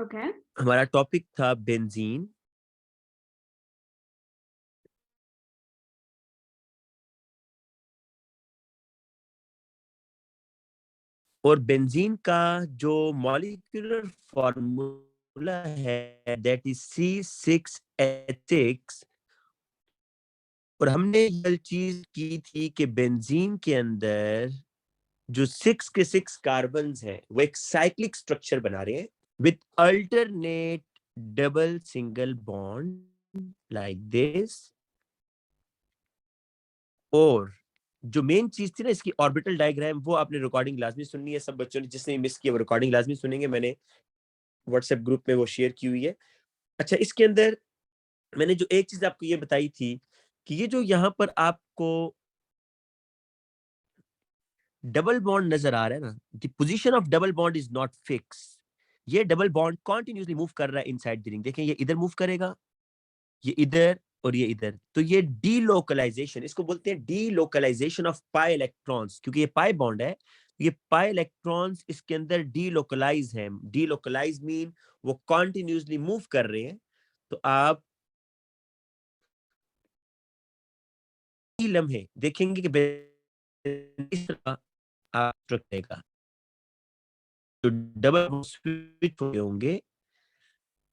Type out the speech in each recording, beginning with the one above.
Okay. हमारा topic था benzene. और बेंजीन का जो मॉलिक्यूलर फॉर्मूला है दैट इज C6H6। और हमने ये चीज की थी कि बेंजीन के अंदर जो 6 कार्बन हैं वो एक साइक्लिक स्ट्रक्चर बना रहे हैं with alternate double single bond like this. और जो मेन चीज थी ना इसकी ऑर्बिटल डायग्राम, वो आपने रिकॉर्डिंग लाजमी सुननी है। सब बच्चों ने जिसने मिस किया वो रिकॉर्डिंग लाजमी सुनेंगे, मैंने व्हाट्सएप ग्रुप में वो शेयर की हुई है। अच्छा, इसके अंदर मैंने जो एक चीज आपको ये बताई थी कि ये जो यहाँ पर आपको डबल बॉन्ड नजर आ रहा है ना, the position of double bond is not fix. ये डबल बॉन्ड कॉन्टिन्यूसली मूव कर रहा है इनसाइड द रिंग। देखें, ये इधर मूव करेगा, ये इधर और ये इधर। तो ये डीलोकलाइजेशन, इसको बोलते हैं डीलोकलाइजेशन ऑफ पाई इलेक्ट्रॉन्स, क्योंकि ये पाई बॉन्ड है। ये पाई इलेक्ट्रॉन्स इसके अंदर डीलोकलाइज हैं। डीलोकलाइज मीन वो कॉन्टिन्यूसली मूव कर रहे हैं। तो आप लम्हे देखेंगे कि इस तरह आप रखेगा तो डबल स्विच हुए होंगे।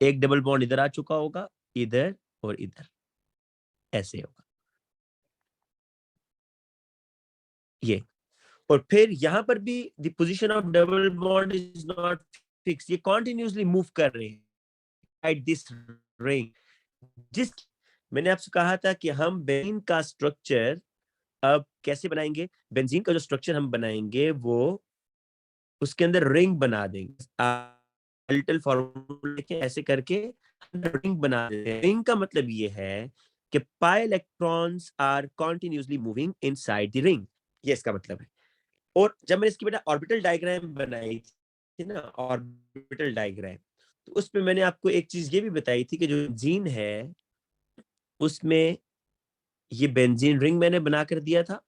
एक डबल बॉन्ड इधर आ चुका होगा, इधर और इधर, ऐसे होगा ये। और फिर यहां पर भी the position of double bond is not fix. ये कॉन्टिन्यूसली मूव कर रहे हैं एट दिस रिंग। जिस मैंने आपसे कहा था कि हम बेंजीन का स्ट्रक्चर अब कैसे बनाएंगे। बेंजीन का जो स्ट्रक्चर हम बनाएंगे वो उसके अंदर रिंग बना देंगे। लिटिल फॉर्मूला के ऐसे करके रिंग बना देते हैं। रिंग का मतलब ये है कि pi electrons are continuously moving inside the ring, ये इसका मतलब है। और जब मैंने इसकी बेटा ऑर्बिटल डायग्राम बनाई थी ना, ऑर्बिटल डायग्राम, तो उसमें मैंने आपको एक चीज ये भी बताई थी कि जो जीन है उसमें ये बेंजीन रिंग मैंने बना कर दिया था।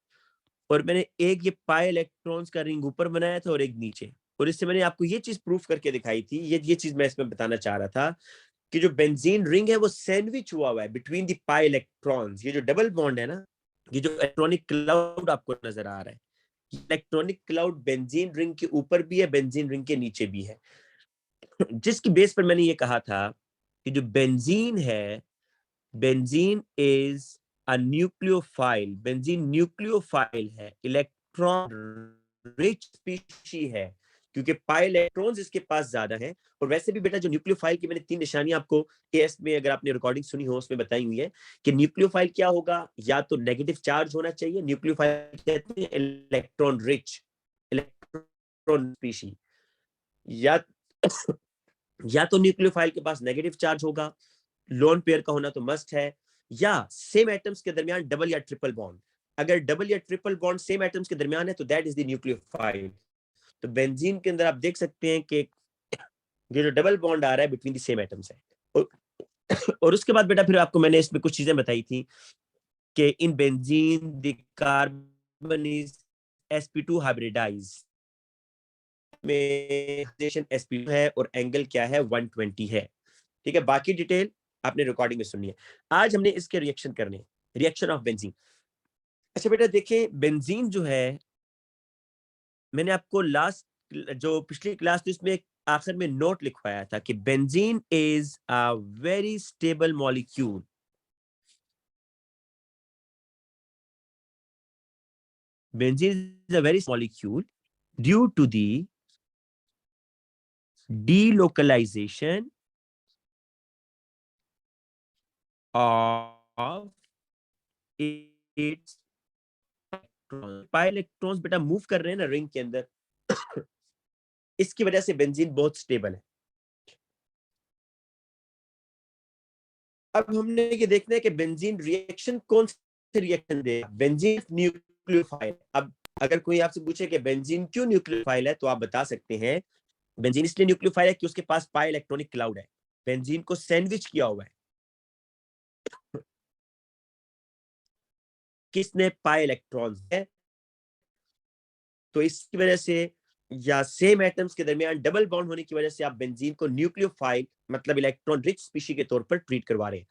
और मैंने एक ये पाई इलेक्ट्रॉन्स का रिंग ऊपर बनाया था और एक नीचे। और इससे मैंने आपको ये चीज प्रूफ करके दिखाई थी। ये चीज मैं इसमें बताना चाह रहा था कि जो बेंजीन रिंग है वो सैंडविच हुआ हुआ है बिटवीन द पाई इलेक्ट्रॉन्स। ये जो डबल बॉन्ड है ना, ये जो इलेक्ट्रॉनिक क्लाउड आपको नजर आ रहा है, इलेक्ट्रॉनिक क्लाउड बेंजीन रिंग के ऊपर भी है, बेंजीन रिंग के नीचे भी है। जिसकी बेस पर मैंने ये कहा था कि जो बेंजीन है, benzene is a nucleophile. Benzene nucleophile है, इलेक्ट्रॉन रिच स्पीशी है, क्योंकि पाई इलेक्ट्रॉन्स इसके पास ज्यादा है। और वैसे भी बेटा जो न्यूक्लियोफाइल की मैंने 3 निशानियां आपको एएस में, अगर आपने रिकॉर्डिंग सुनी हो, उसमें बताई हुई है कि न्यूक्लियोफाइल क्या होगा। या तो नेगेटिव चार्ज होना चाहिए, न्यूक्लियोफाइल कहते हैं इलेक्ट्रॉन रिच, इलेक्ट्रॉन स्पीशी। या या तो न्यूक्लियोफाइल के पास नेगेटिव चार्ज होगा, लोन पेयर का होना तो मस्ट है। या सेम एटम्स के दरमियान डबल या ट्रिपल बॉन्ड। अगर डबल या ट्रिपल बॉन्ड सेम एटम्स के दरमियान है तो दैट इज द न्यूक्लियोफाइल। तो बेंजीन के अंदर आप देख सकते हैं कि ये जो डबल बॉन्ड आ रहा है बिटवीन द सेम एटम्स है। और, और उसके बाद बेटा फिर आपको मैंने इसमें कुछ चीजें बताई थी कि in benzene the carbon is sp2 hybridise में sp2 है और एंगल क्या है 120 है। ठीक है, बाकी डिटेल आपने रिकॉर्डिंग में सुननी है। आज हमने इसके रिएक्शन करने, रिएक्शन ऑफ बेंजीन। अच्छा बेटा देखें, बेंजीन जो है, मैंने आपको लास्ट जो पिछली क्लास थी उसमें आखिर में नोट लिखवाया था कि benzene is a very stable molecule. Benzene is a very molecule due to the delocalization of its pi electrons बेटा मूव कर रहे हैं ना रिंग के अंदर, इसकी वजह से बेंजीन बहुत स्टेबल है। अब हमने ये देखना है कि बेंजीन रिएक्शन कौन से रिएक्शन देगा। Benzene nucleophile. अब अगर कोई आपसे पूछे कि बेंजीन क्यों न्यूक्लियोफाइल है, तो आप बता सकते हैं बेंजीन इसलिए न्यूक्लियोफाइल है कि उसके पास पाई इलेक्ट्रॉनिक क्लाउड है। बेंजीन को सैंडविच किया हुआ है किसने, पाई इलेक्ट्रॉन्स है। तो इसकी वजह से या सेम एटम्स के दरमियान डबल बॉन्ड होने की वजह से आप बेंजीन को न्यूक्लियोफाइल मतलब इलेक्ट्रॉन रिच स्पीशी के तौर पर ट्रीट करवा रहे हैं।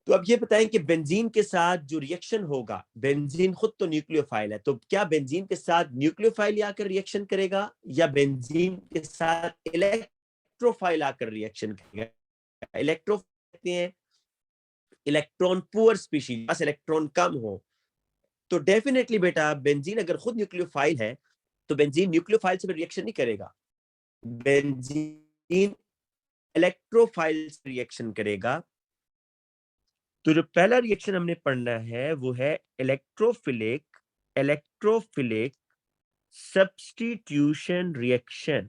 तो अब ये बताएं कि बेंजीन के साथ जो रिएक्शन होगा, बेंजीन खुद तो न्यूक्लियोफाइल है, तो क्या बेंजीन के साथ न्यूक्लियोफाइल आकर रिएक्शन करेगा या बेंजीन के साथ इलेक्ट्रोफाइल आकर रिएक्शन करेगा? इलेक्ट्रो कहते हैं इलेक्ट्रॉन पुअर स्पीशीज, बस इलेक्ट्रॉन कम हो। तो डेफिनेटली बेटा बेंजीन अगर खुद न्यूक्लियोफाइल है तो बेंजीन न्यूक्लियोफाइल से रिएक्शन नहीं करेगा, बेंजीन इलेक्ट्रोफाइल से रिएक्शन करेगा। तो जो पहला रिएक्शन हमने पढ़ना है वो है इलेक्ट्रोफिलिक सब्स्टिट्यूशन रिएक्शन।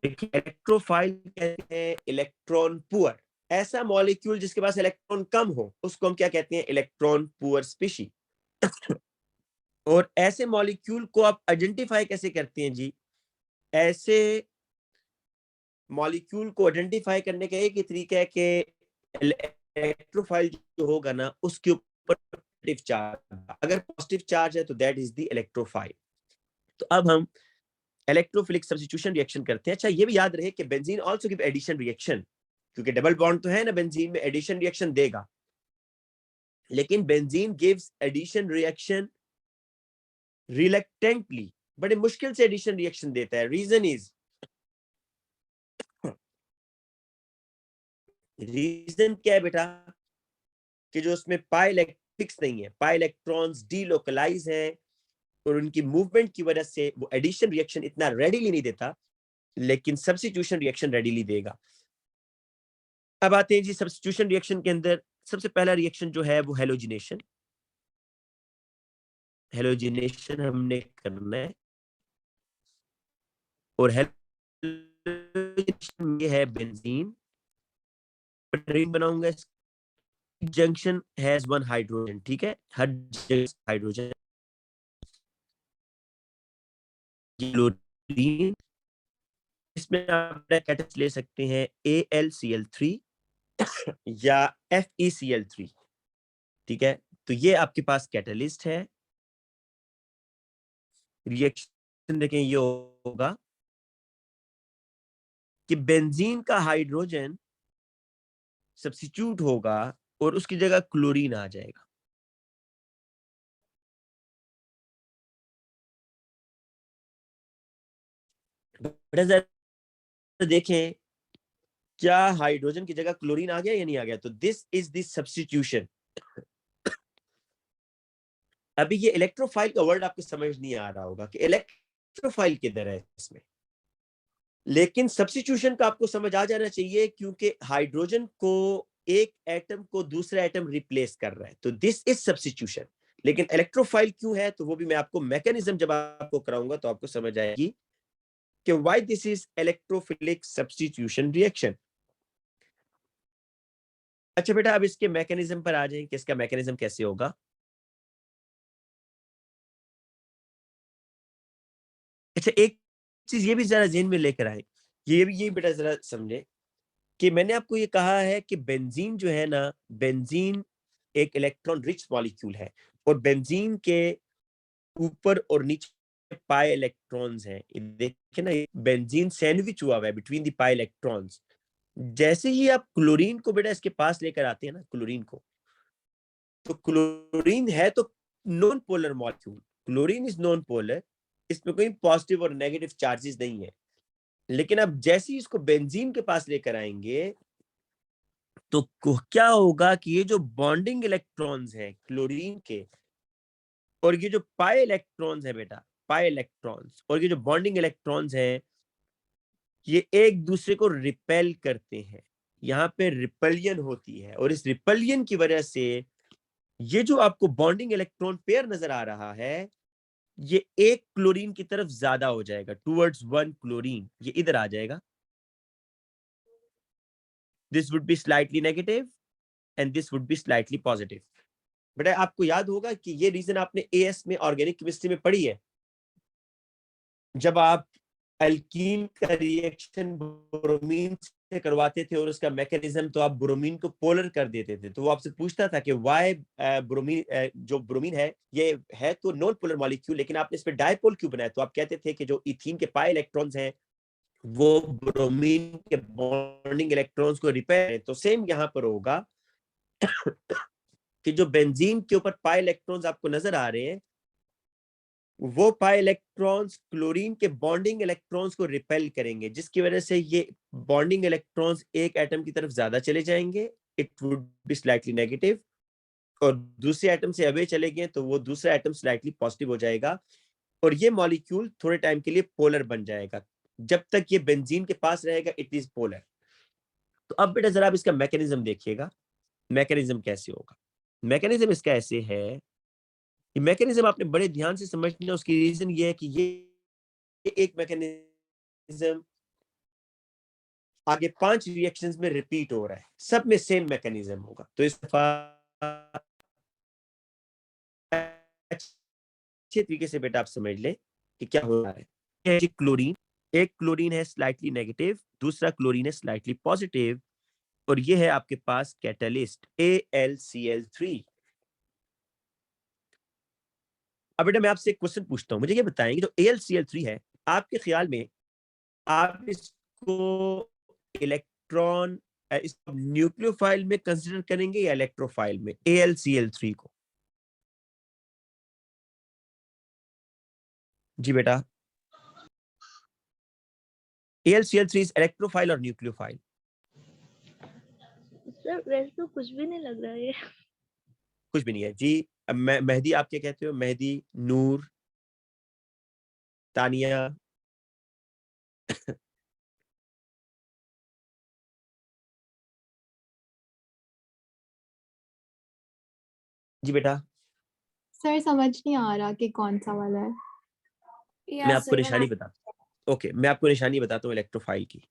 देखिए इलेक्ट्रोफाइल कहते हैं इलेक्ट्रॉन पुअर, ऐसा मॉलिक्यूल जिसके पास इलेक्ट्रॉन कम हो उसको हम क्या कहते हैं? Electron poor species. और ऐसे मॉलिक्यूल को आप आइडेंटिफाई कैसे करते हैं जी? ऐसे मॉलिक्यूल को आइडेंटिफाई करने का एक ही तरीका है कि इलेक्ट्रोफाइल जो होगा ना उसके ऊपर पॉजिटिव चार्ज, अगर पॉजिटिव चार्ज है तो दैट इज द इलेक्ट्रोफाइल। तो अब हम इलेक्ट्रोफिलिक सब्स्टिट्यूशन रिएक्शन करते हैं। अच्छा ये भी याद रहे कि benzene also give addition reaction, क्योंकि डबल बॉन्ड तो है ना बेंजीन में, एडिशन रिएक्शन देगा, लेकिन benzene gives addition reaction reluctantly, बड़े मुश्किल से एडिशन रिएक्शन देता है। रीजन क्या है बेटा? कि जो उसमें पाई इलेक्ट्रिक्स नहीं है, पाई इलेक्ट्रॉन्स डीलोकलाइज हैं और उनकी मूवमेंट की वजह से वो एडिशन रिएक्शन इतना रेडिली नहीं देता, लेकिन सब्स्टिट्यूशन रिएक्शन रेडिली देगा। अब आते हैं जी सब्स्टिट्यूशन रिएक्शन के अंदर सबसे पहला रिएक्शन जो है वो हेलोजिनेशन। हेलोजिनेशन हमने करना है और हेलोजिनेशन ये है बेंजीन, रिंग बनाऊंगा, जंक्शन हैज वन हाइड्रोजन, ठीक है, हर जगह हाइड्रोजन। क्लोरीन, इसमें आप कैटेलिस्ट ले सकते हैं AlCl3 या FeCl3, ठीक है। तो ये आपके पास कैटलिस्ट है। रिएक्शन देखें ये होगा कि बेंजीन का हाइड्रोजन सब्स्टिट्यूट होगा और उसकी जगह क्लोरीन आ जाएगा। देखें क्या हाइड्रोजन की जगह क्लोरीन आ गया या नहीं आ गया? तो दिस इज द सब्स्टिट्यूशन। अभी ये इलेक्ट्रोफाइल का वर्ड आपको समझ नहीं आ रहा होगा कि इलेक्ट्रोफाइल किधर है इसमें, लेकिन सब्स्टिट्यूशन का आपको समझ आ जाना चाहिए, क्योंकि हाइड्रोजन को एक एटम को दूसरा एटम रिप्लेस कर रहा है, तो दिस इज सब्स्टिट्यूशन। लेकिन इलेक्ट्रोफाइल क्यों है तो वो भी मैं आपको मैकेनिज्म जब आपको कराऊंगा तो आपको समझ आएगी कि why this is electrophilic substitution reaction. अच्छा बेटा अब इसके मैकेनिज्म पर आ जाएं कि इसका मैकेनिज्म कैसे होगा। अच्छा एक चीज ये भी जरा जेन में लेकर आए, ये बेटा जरा समझे कि मैंने आपको ये कहा है कि बेंजीन जो है ना, बेंजीन एक इलेक्ट्रॉन रिच मॉलिक्यूल है और बेंजीन के ऊपर और नीचे पाई इलेक्ट्रॉन्स हैं। देखिए ना बेंजीन सैंडविच हुआ है बिटवीन द पाई इलेक्ट्रॉन्स। जैसे ही आप क्लोरीन को बेटा इसके पास लेकर आते हैं ना, क्लोरीन को, तो क्लोरीन है तो non polar molecule, chlorine is non polar, इसमें कोई पॉजिटिव और नेगेटिव चार्जेस नहीं है। लेकिन अब जैसे ही इसको बेंजीन के पास लेकर आएंगे तो क्या होगा कि ये जो बॉन्डिंग इलेक्ट्रॉन्स हैं क्लोरीन के और ये जो पाई इलेक्ट्रॉन्स है बेटा, पाई इलेक्ट्रॉन्स और ये जो बॉन्डिंग इलेक्ट्रॉन्स हैं ये एक दूसरे को रिपेल करते हैं, यहाँ पे रिपलियन होती है और इस रिपलियन की वजह से ये जो आपको बॉन्डिंग इलेक्ट्रॉन पेयर नजर आ रहा है ये एक क्लोरीन की तरफ ज्यादा हो जाएगा, टुवर्ड्स वन क्लोरीन, ये इधर आ जाएगा। This would be slightly negative and this would be slightly positive. बेटा आपको याद होगा कि ये रीजन आपने एएस में ऑर्गेनिक केमिस्ट्री में पढ़ी है, जब आप अल्कीन का रिएक्शन ब्रोमीन से करवाते थे और उसका मैकेनिज्म तो आप ब्रोमीन को पोलर कर देते थे, तो वो आपसे पूछता था कि वाई ब्रोमीन, जो ब्रोमीन है ये है तो नॉन पोलर मॉलिक्यूल, लेकिन आपने इस पे डायपोल क्यों बनाया? तो आप कहते थे कि जो इथीन के पाई इलेक्ट्रॉन्स हैं वो ब्रोमीन के बॉन्डिंग इलेक्ट्रॉन्स को रिपेयर है। तो सेम यहाँ पर होगा कि जो बेंजीन के ऊपर पाई इलेक्ट्रॉन्स आपको नजर आ रहे हैं, वो पाई इलेक्ट्रॉन्स क्लोरीन के बॉन्डिंग इलेक्ट्रॉन्स को रिपेल करेंगे, जिसकी वजह से ये बॉन्डिंग इलेक्ट्रॉन्स एक एटम की तरफ ज्यादा चले जाएंगे, it would be slightly negative, और दूसरे एटम से अवे चले गए तो वो दूसरा एटम स्लाइटली पॉजिटिव हो जाएगा, और ये मॉलिक्यूल थोड़े टाइम के लिए पोलर बन जाएगा। जब तक ये बेंजीन के पास रहेगा इट इज पोलर। तो अब बेटा जरा आप इसका मैकेनिज्म देखिएगा, मैकेनिज्म कैसे होगा। मैकेनिज्म इसका ऐसे है, ये मैकेनिज्म आपने बड़े ध्यान से समझना है। उसकी रीजन ये है कि ये एक मैकेनिज्म आगे 5 रिएक्शंस में रिपीट हो रहा है, सब में सेम मैकेनिज्म होगा। तो इस दफा अच्छे तरीके से बेटा आप समझ लें कि क्या हो रहा है। क्लोरीन, एक क्लोरीन है स्लाइटली नेगेटिव, दूसरा क्लोरीन है स्लाइटली पॉजिटिव, और ये है आपके पास कैटलिस्ट AlCl3। अब बेटा मैं आपसे एक क्वेश्चन पूछता हूं, मुझे ये बताएं कि जो AlCl3 है, आपके ख्याल में आप इसको इलेक्ट्रॉन, इसको न्यूक्लियोफाइल में कंसीडर करेंगे या इलेक्ट्रोफाइल में, AlCl3 को? जी बेटा, AlCl3 इज इलेक्ट्रोफाइल और न्यूक्लियोफाइल? सर वैसे तो कुछ भी नहीं लग रहा है ये। कुछ भी नहीं है जी। अब मैं, मेहदी आप क्या कहते हो? मेहदी, नूर, तानिया? जी बेटा, सर समझ नहीं आ रहा कि कौन सा वाला है। मैं आपको निशानी बताता हूँ। ओके, मैं आपको निशानी बताता हूँ इलेक्ट्रोफाइल की।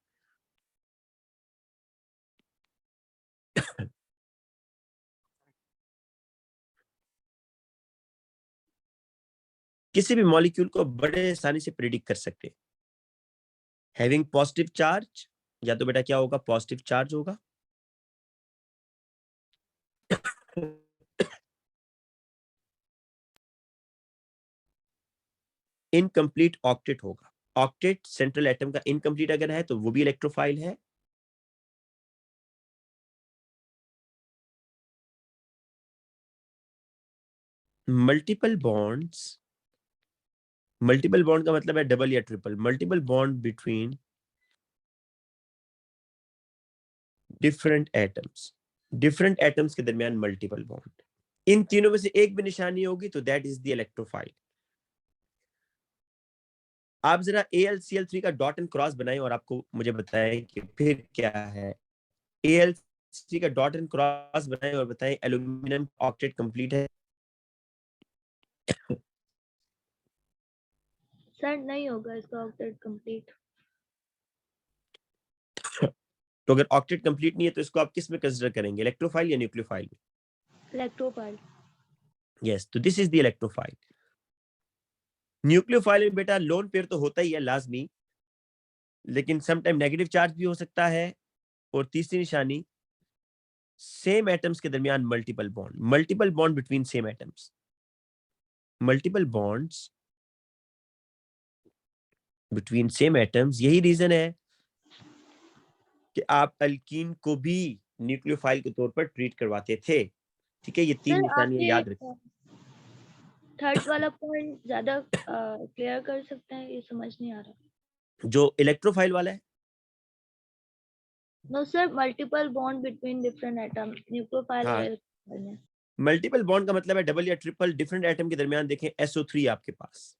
किसी भी मॉलिक्यूल को बड़े आसानी से प्रिडिक्ट कर सकते हैं। हैविंग पॉजिटिव चार्ज, या तो बेटा क्या होगा, पॉजिटिव चार्ज होगा। इनकम्प्लीट ऑक्टेट होगा। ऑक्टेट सेंट्रल एटम का इनकम्प्लीट अगर है तो वो भी इलेक्ट्रोफाइल है। मल्टीपल बॉन्ड्स, मल्टीपल बॉन्ड का मतलब है डबल या triple, multiple bond between different atoms, different atoms के दरमियान मल्टीपल बॉन्ड, इन तीनों में से एक भी निशानी होगी तो दैट इज द इलेक्ट्रोफाइल। आप जरा AlCl3 का डॉट एंड क्रॉस बनाएं और आपको मुझे बताएं कि फिर क्या है। AlCl3 का डॉट एंड क्रॉस बनाएं और बताएं एल्यूमिनियम ऑक्टेट कंप्लीट है? सर नहीं होगा इसका ऑक्टेट कंप्लीट। तो अगर ऑक्टेट कंप्लीट नहीं है तो इसको आप किस में कंसीडर करेंगे, इलेक्ट्रोफाइल या न्यूक्लियोफाइल में? इलेक्ट्रोफाइल। यस, तो this is the electrophile. Nucleophile में बेटा लोन पेयर तो होता ही है लाजमी, लेकिन सम टाइम नेगेटिव चार्ज भी हो सकता है, और तीसरी निशानी सेम एटम्स के दरमियान multiple bond, multiple bond between same atoms, multiple bonds between same atoms. यही रीजन है कि आप अल्कीन को भी न्यूक्लियोफाइल के तौर पर ट्रीट करवाते थे। ठीक है, ये तीन सर आप निशानियां ये याद रखें। थर्ड वाला पॉइंट ज्यादा क्लियर कर सकते हैं, ये समझ नहीं आ रहा। जो इलेक्ट्रोफाइल वाला है, no sir, multiple bond between different atoms, nucleophile और हाँ, इलेक्ट्रोफाइल में। मल्टीपल बॉन्ड का मतलब है डबल या ट्रिपल, डिफरेंट एटम के दरमियान देखें SO3 आपके पास।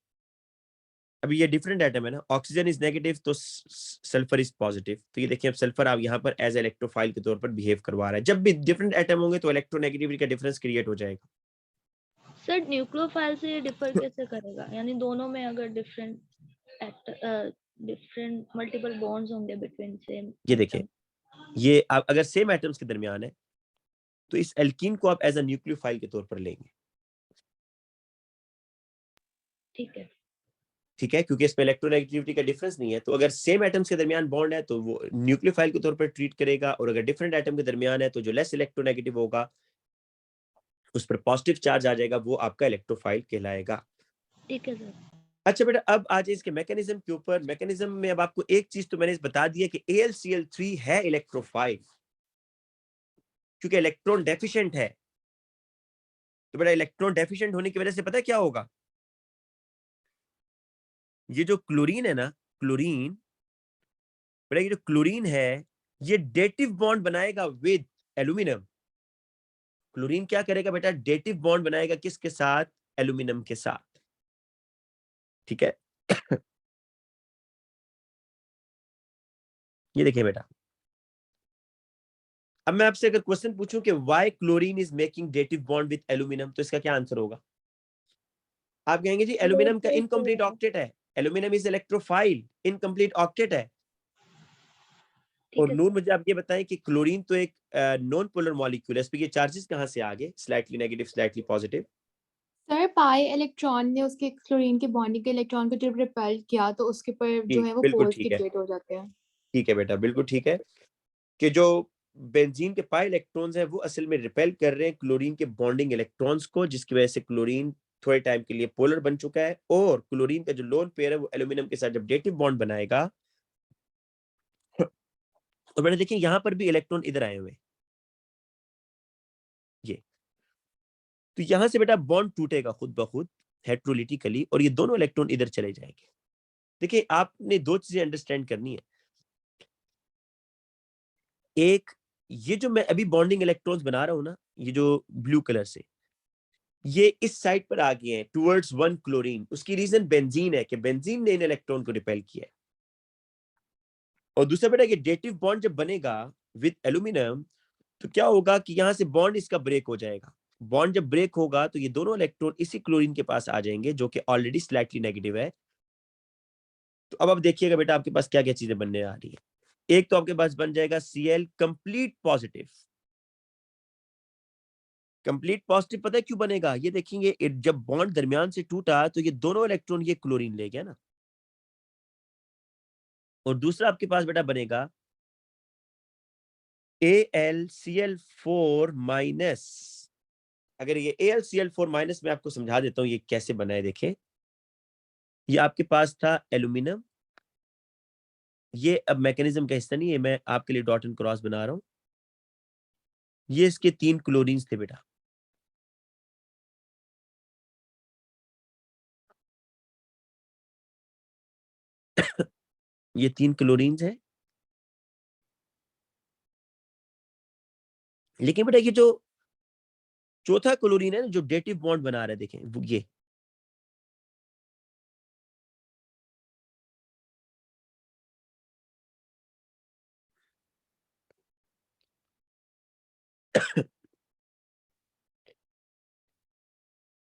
अभी ये डिफरेंट एटम है ना, ऑक्सीजन इज नेगेटिव तो सल्फर इज पॉजिटिव, तो ये देखिए अब सल्फर आप यहाँ पर एज इलेक्ट्रोफाइल के तौर पर बिहेव करवा रहा है। जब भी डिफरेंट एटम होंगे तो इलेक्ट्रोनेगेटिविटी का डिफरेंस क्रिएट हो जाएगा। सर न्यूक्लियोफाइल से ये डिफर कैसे करेगा? यानी दोनों में अगर डिफरेंट डिफरेंट मल्टीपल बॉन्ड्स होंगे बिटवीन सेम ये एटम। देखिए, ये अगर सेम एटम्स के दरमियान है तो इस एल्कीन को आप एज अ न्यूक्लियोफाइल के तौर पर लेंगे। ठीक है। ठीक है, क्योंकि इसमें इलेक्ट्रोनेगेटिविटी का डिफरेंस नहीं है। तो अगर सेम एटम्स के दरमियान बॉन्ड है तो वो न्यूक्लियोफाइल के तौर पर ट्रीट करेगा, और अगर डिफरेंट एटम के दरमियान है तो जो लेस इलेक्ट्रोनेगेटिव होगा उस पर पॉजिटिव चार्ज आ जाएगा, वो आपका इलेक्ट्रोफाइल कहलाएगा। ठीक है सर। अच्छा बेटा, अब आ जाए इसके मैकेनिज्म के ऊपर। मैकेनिज्म में अब आपको एक चीज तो मैंने बता दिया कि AlCl3 है इलेक्ट्रोफाइल, क्योंकि इलेक्ट्रॉन डेफिशिएंट है। तो बेटा इलेक्ट्रॉन डेफिशिएंट होने की वजह से पता है क्या होगा, ये जो क्लोरीन है ना, क्लोरीन, बेटा ये जो क्लोरीन है ये डेटिव बॉन्ड बनाएगा विद एल्यूमिनियम। क्लोरीन क्या करेगा बेटा, डेटिव बॉन्ड बनाएगा किसके साथ, एल्यूमिनियम के साथ। ठीक है ये देखिए बेटा, अब मैं आपसे अगर क्वेश्चन पूछूं कि why chlorine is making dative bond with aluminium, तो इसका क्या आंसर होगा? आप कहेंगे जी एल्यूमिनियम का इनकम्प्लीट ऑक्टेट है, aluminium is electrophile, incomplete octet है। ठीक और है नूर मुझे आप ये बताएं कि क्लोरीन तो एक नॉन पोलर मॉलिक्यूल है, इस पे ये चार्जेस कहां से आ गए, slightly negative slightly positive? Sir pi electron ने उसके क्लोरीन के बॉन्डिंग के इलेक्ट्रॉन को जब रिपेल किया तो उसके पर जो ठीक, है वो बिल्कुल पोल्स ठीक है, क्रिएट हो जाते हैं। ठीक है बेटा, बिल्कुल ठीक है कि जो बेंजीन के पाई इलेक्ट्रॉन्स हैं वो असल में रिपेल कर रहे हैं क्लोरीन के बॉन्डिंग इलेक्ट्रॉन्स को, जिसकी वजह से क्लोरीन थोड़े टाइम के लिए पोलर बन चुका है। और क्लोरीन का जो लोन पेयर है वो एल्यूमिनियम के साथ जब डेटिव बॉन्ड बनाएगा, तो बेटा देखिए यहां पर भी इलेक्ट्रॉन इधर आए हुए, ये तो यहां से बेटा बॉन्ड टूटेगा खुद ब खुद हेट्रोलिटिकली, और ये दोनों इलेक्ट्रॉन इधर चले जाएंगे। देखिए आपने दो चीजें अंडरस्टैंड करनी है। एक, ये जो मैं अभी बॉन्डिंग इलेक्ट्रॉन्स बना रहा हूं ना, ये जो ब्लू कलर से, ये इस साइड पर आ गए हैं टुवर्ड्स वन क्लोरीन। उसकी रीजन बेंजीन है कि बेंजीन ने इन इलेक्ट्रॉन को रिपेल किया है। और दूसरा बेटा कि डेटिव बॉन्ड जब बनेगा विद एल्यूमिनियम, तो क्या होगा कि यहां से बॉन्ड इसका ब्रेक हो जाएगा। बॉन्ड जब ब्रेक होगा तो ये दोनों इलेक्ट्रॉन इसी क्लोरीन के पास आ जाएंगे, जो कि ऑलरेडी स्लाइटली नेगेटिव है। तो अब देखिएगा बेटा आपके पास क्या क्या चीजें बनने आ रही है। एक तो आपके पास बन जाएगा Cl complete positive. Complete positive पता है क्यों बनेगा, ये देखेंगे जब बॉन्ड दरमियान से टूटा तो ये दोनों इलेक्ट्रॉन ये क्लोरीन ले गया ना। और दूसरा आपके पास बेटा बनेगा AlCl4 माइनस। अगर ये AlCl4 माइनस मैं आपको समझा देता हूं ये कैसे बना है। देखें, ये आपके पास था एल्यूमिनियम, ये अब मैकेनिज्म का हिस्सा नहीं है, मैं आपके लिए डॉट एंड क्रॉस बना रहा हूं। ये इसके 3 क्लोरीन्स थे बेटा, ये 3 क्लोरीन्स हैं। लेकिन बेटा ये जो चौथा क्लोरीन है ना जो डेटिव बॉन्ड बना रहा है, देखें वो ये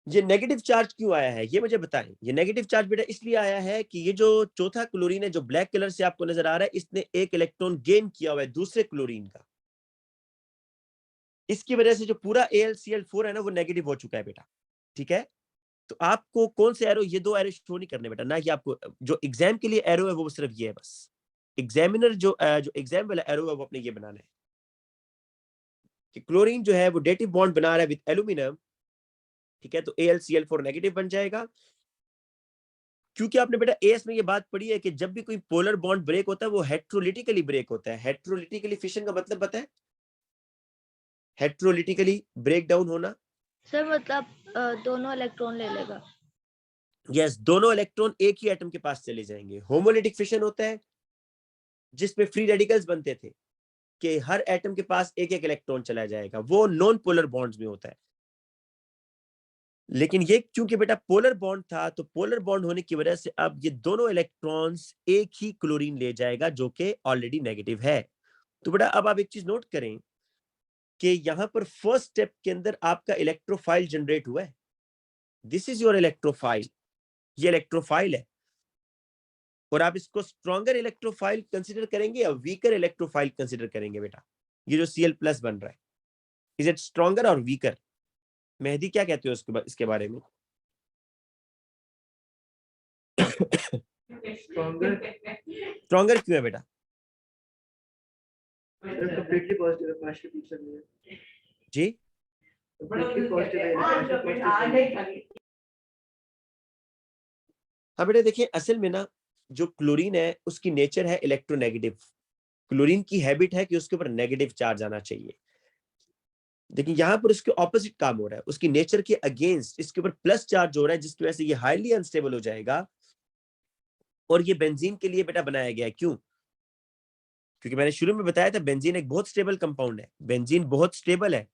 ये नेगेटिव चार्ज क्यों आया है, ये मुझे बताएं। ये नेगेटिव चार्ज बेटा इसलिए आया है कि ये जो चौथा क्लोरीन है जो ब्लैक कलर से आपको नजर आ रहा है, इसने एक इलेक्ट्रॉन गेन किया हुआ है दूसरे क्लोरीन का। इसकी वजह से जो पूरा AlCl4 है ना वो नेगेटिव हो चुका है बेटा। ठीक है, तो आपको कौन से एरो, ये दो एरो शो नहीं करने बेटा, ना कि आपको जो एग्जाम के लिए एरो है वो सिर्फ ये है बस। एग्जामिनर जो एग्जाम वाला एरो है वो अपने ये बनाना है कि क्लोरीन जो है वो डेटिव बॉन्ड बना रहा है विद एल्यूमिनियम। ठीक है, तो AlCl4 नेगेटिव बन जाएगा। क्योंकि आपने बेटा एस में ये बात पढ़ी है कि जब भी कोई पोलर बॉन्ड ब्रेक होता है वो हेट्रोलिटिकली ब्रेक होता है। हेट्रोलिटिकली फिशन का मतलब पता है, हेट्रोलिटिकली ब्रेक डाउन होना। सर मतलब दोनों इलेक्ट्रॉन ले लेगा। यस, दोनों इलेक्ट्रॉन एक ही एटम के पास चले जाएंगे। होमोलिटिक फिशन होता है जिसमें फ्री रेडिकल्स बनते थे कि हर एटम के पास एक एक इलेक्ट्रॉन चला जाएगा, वो नॉन पोलर बॉन्ड्स में होता है। लेकिन ये क्योंकि बेटा पोलर बॉन्ड था, तो पोलर बॉन्ड होने की वजह से अब ये दोनों इलेक्ट्रॉन्स एक ही क्लोरीन ले जाएगा जो कि ऑलरेडी नेगेटिव है। तो बेटा अब आप एक चीज नोट करें कि यहां पर फर्स्ट स्टेप के अंदर आपका इलेक्ट्रोफाइल जनरेट हुआ है। दिस इज योर इलेक्ट्रोफाइल, ये इलेक्ट्रोफाइल है। और आप इसको स्ट्रॉन्गर इलेक्ट्रोफाइल कंसीडर करेंगे या वीकर इलेक्ट्रोफाइल कंसीडर करेंगे बेटा? ये जो Cl+ बन रहा है, इज इट स्ट्रॉन्गर और वीकर? मेहदी क्या कहते हो इसके बारे में? स्ट्रॉन्गर स्ट्रॉन्गर क्यों है बेटा? कंप्लीटली पॉजिटिव है, पार्शियल पॉजिटिव नहीं है। जी कंप्लीटली पॉजिटिव है, पार्शियल पॉजिटिव नहीं है। हाँ बेटा देखिए, असल में ना जो क्लोरीन है उसकी नेचर है इलेक्ट्रोनेगेटिव। क्लोरीन की हैबिट है कि उसके ऊपर नेगेटिव चार्ज आना चाहिए, लेकिन यहाँ पर उसके ऑपोजिट काम हो रहा है, उसकी नेचर के अगेंस्ट इसके ऊपर प्लस चार्ज हो रहा है, जिसकी वजह से ये हाईली अनस्टेबल हो जाएगा। और ये बेंजीन के लिए बेटा बनाया गया है। क्यों? क्योंकि मैंने शुरू में बताया था बेंजीन एक बहुत स्टेबल कंपाउंड है, बेंजीन बहुत स्टेबल है।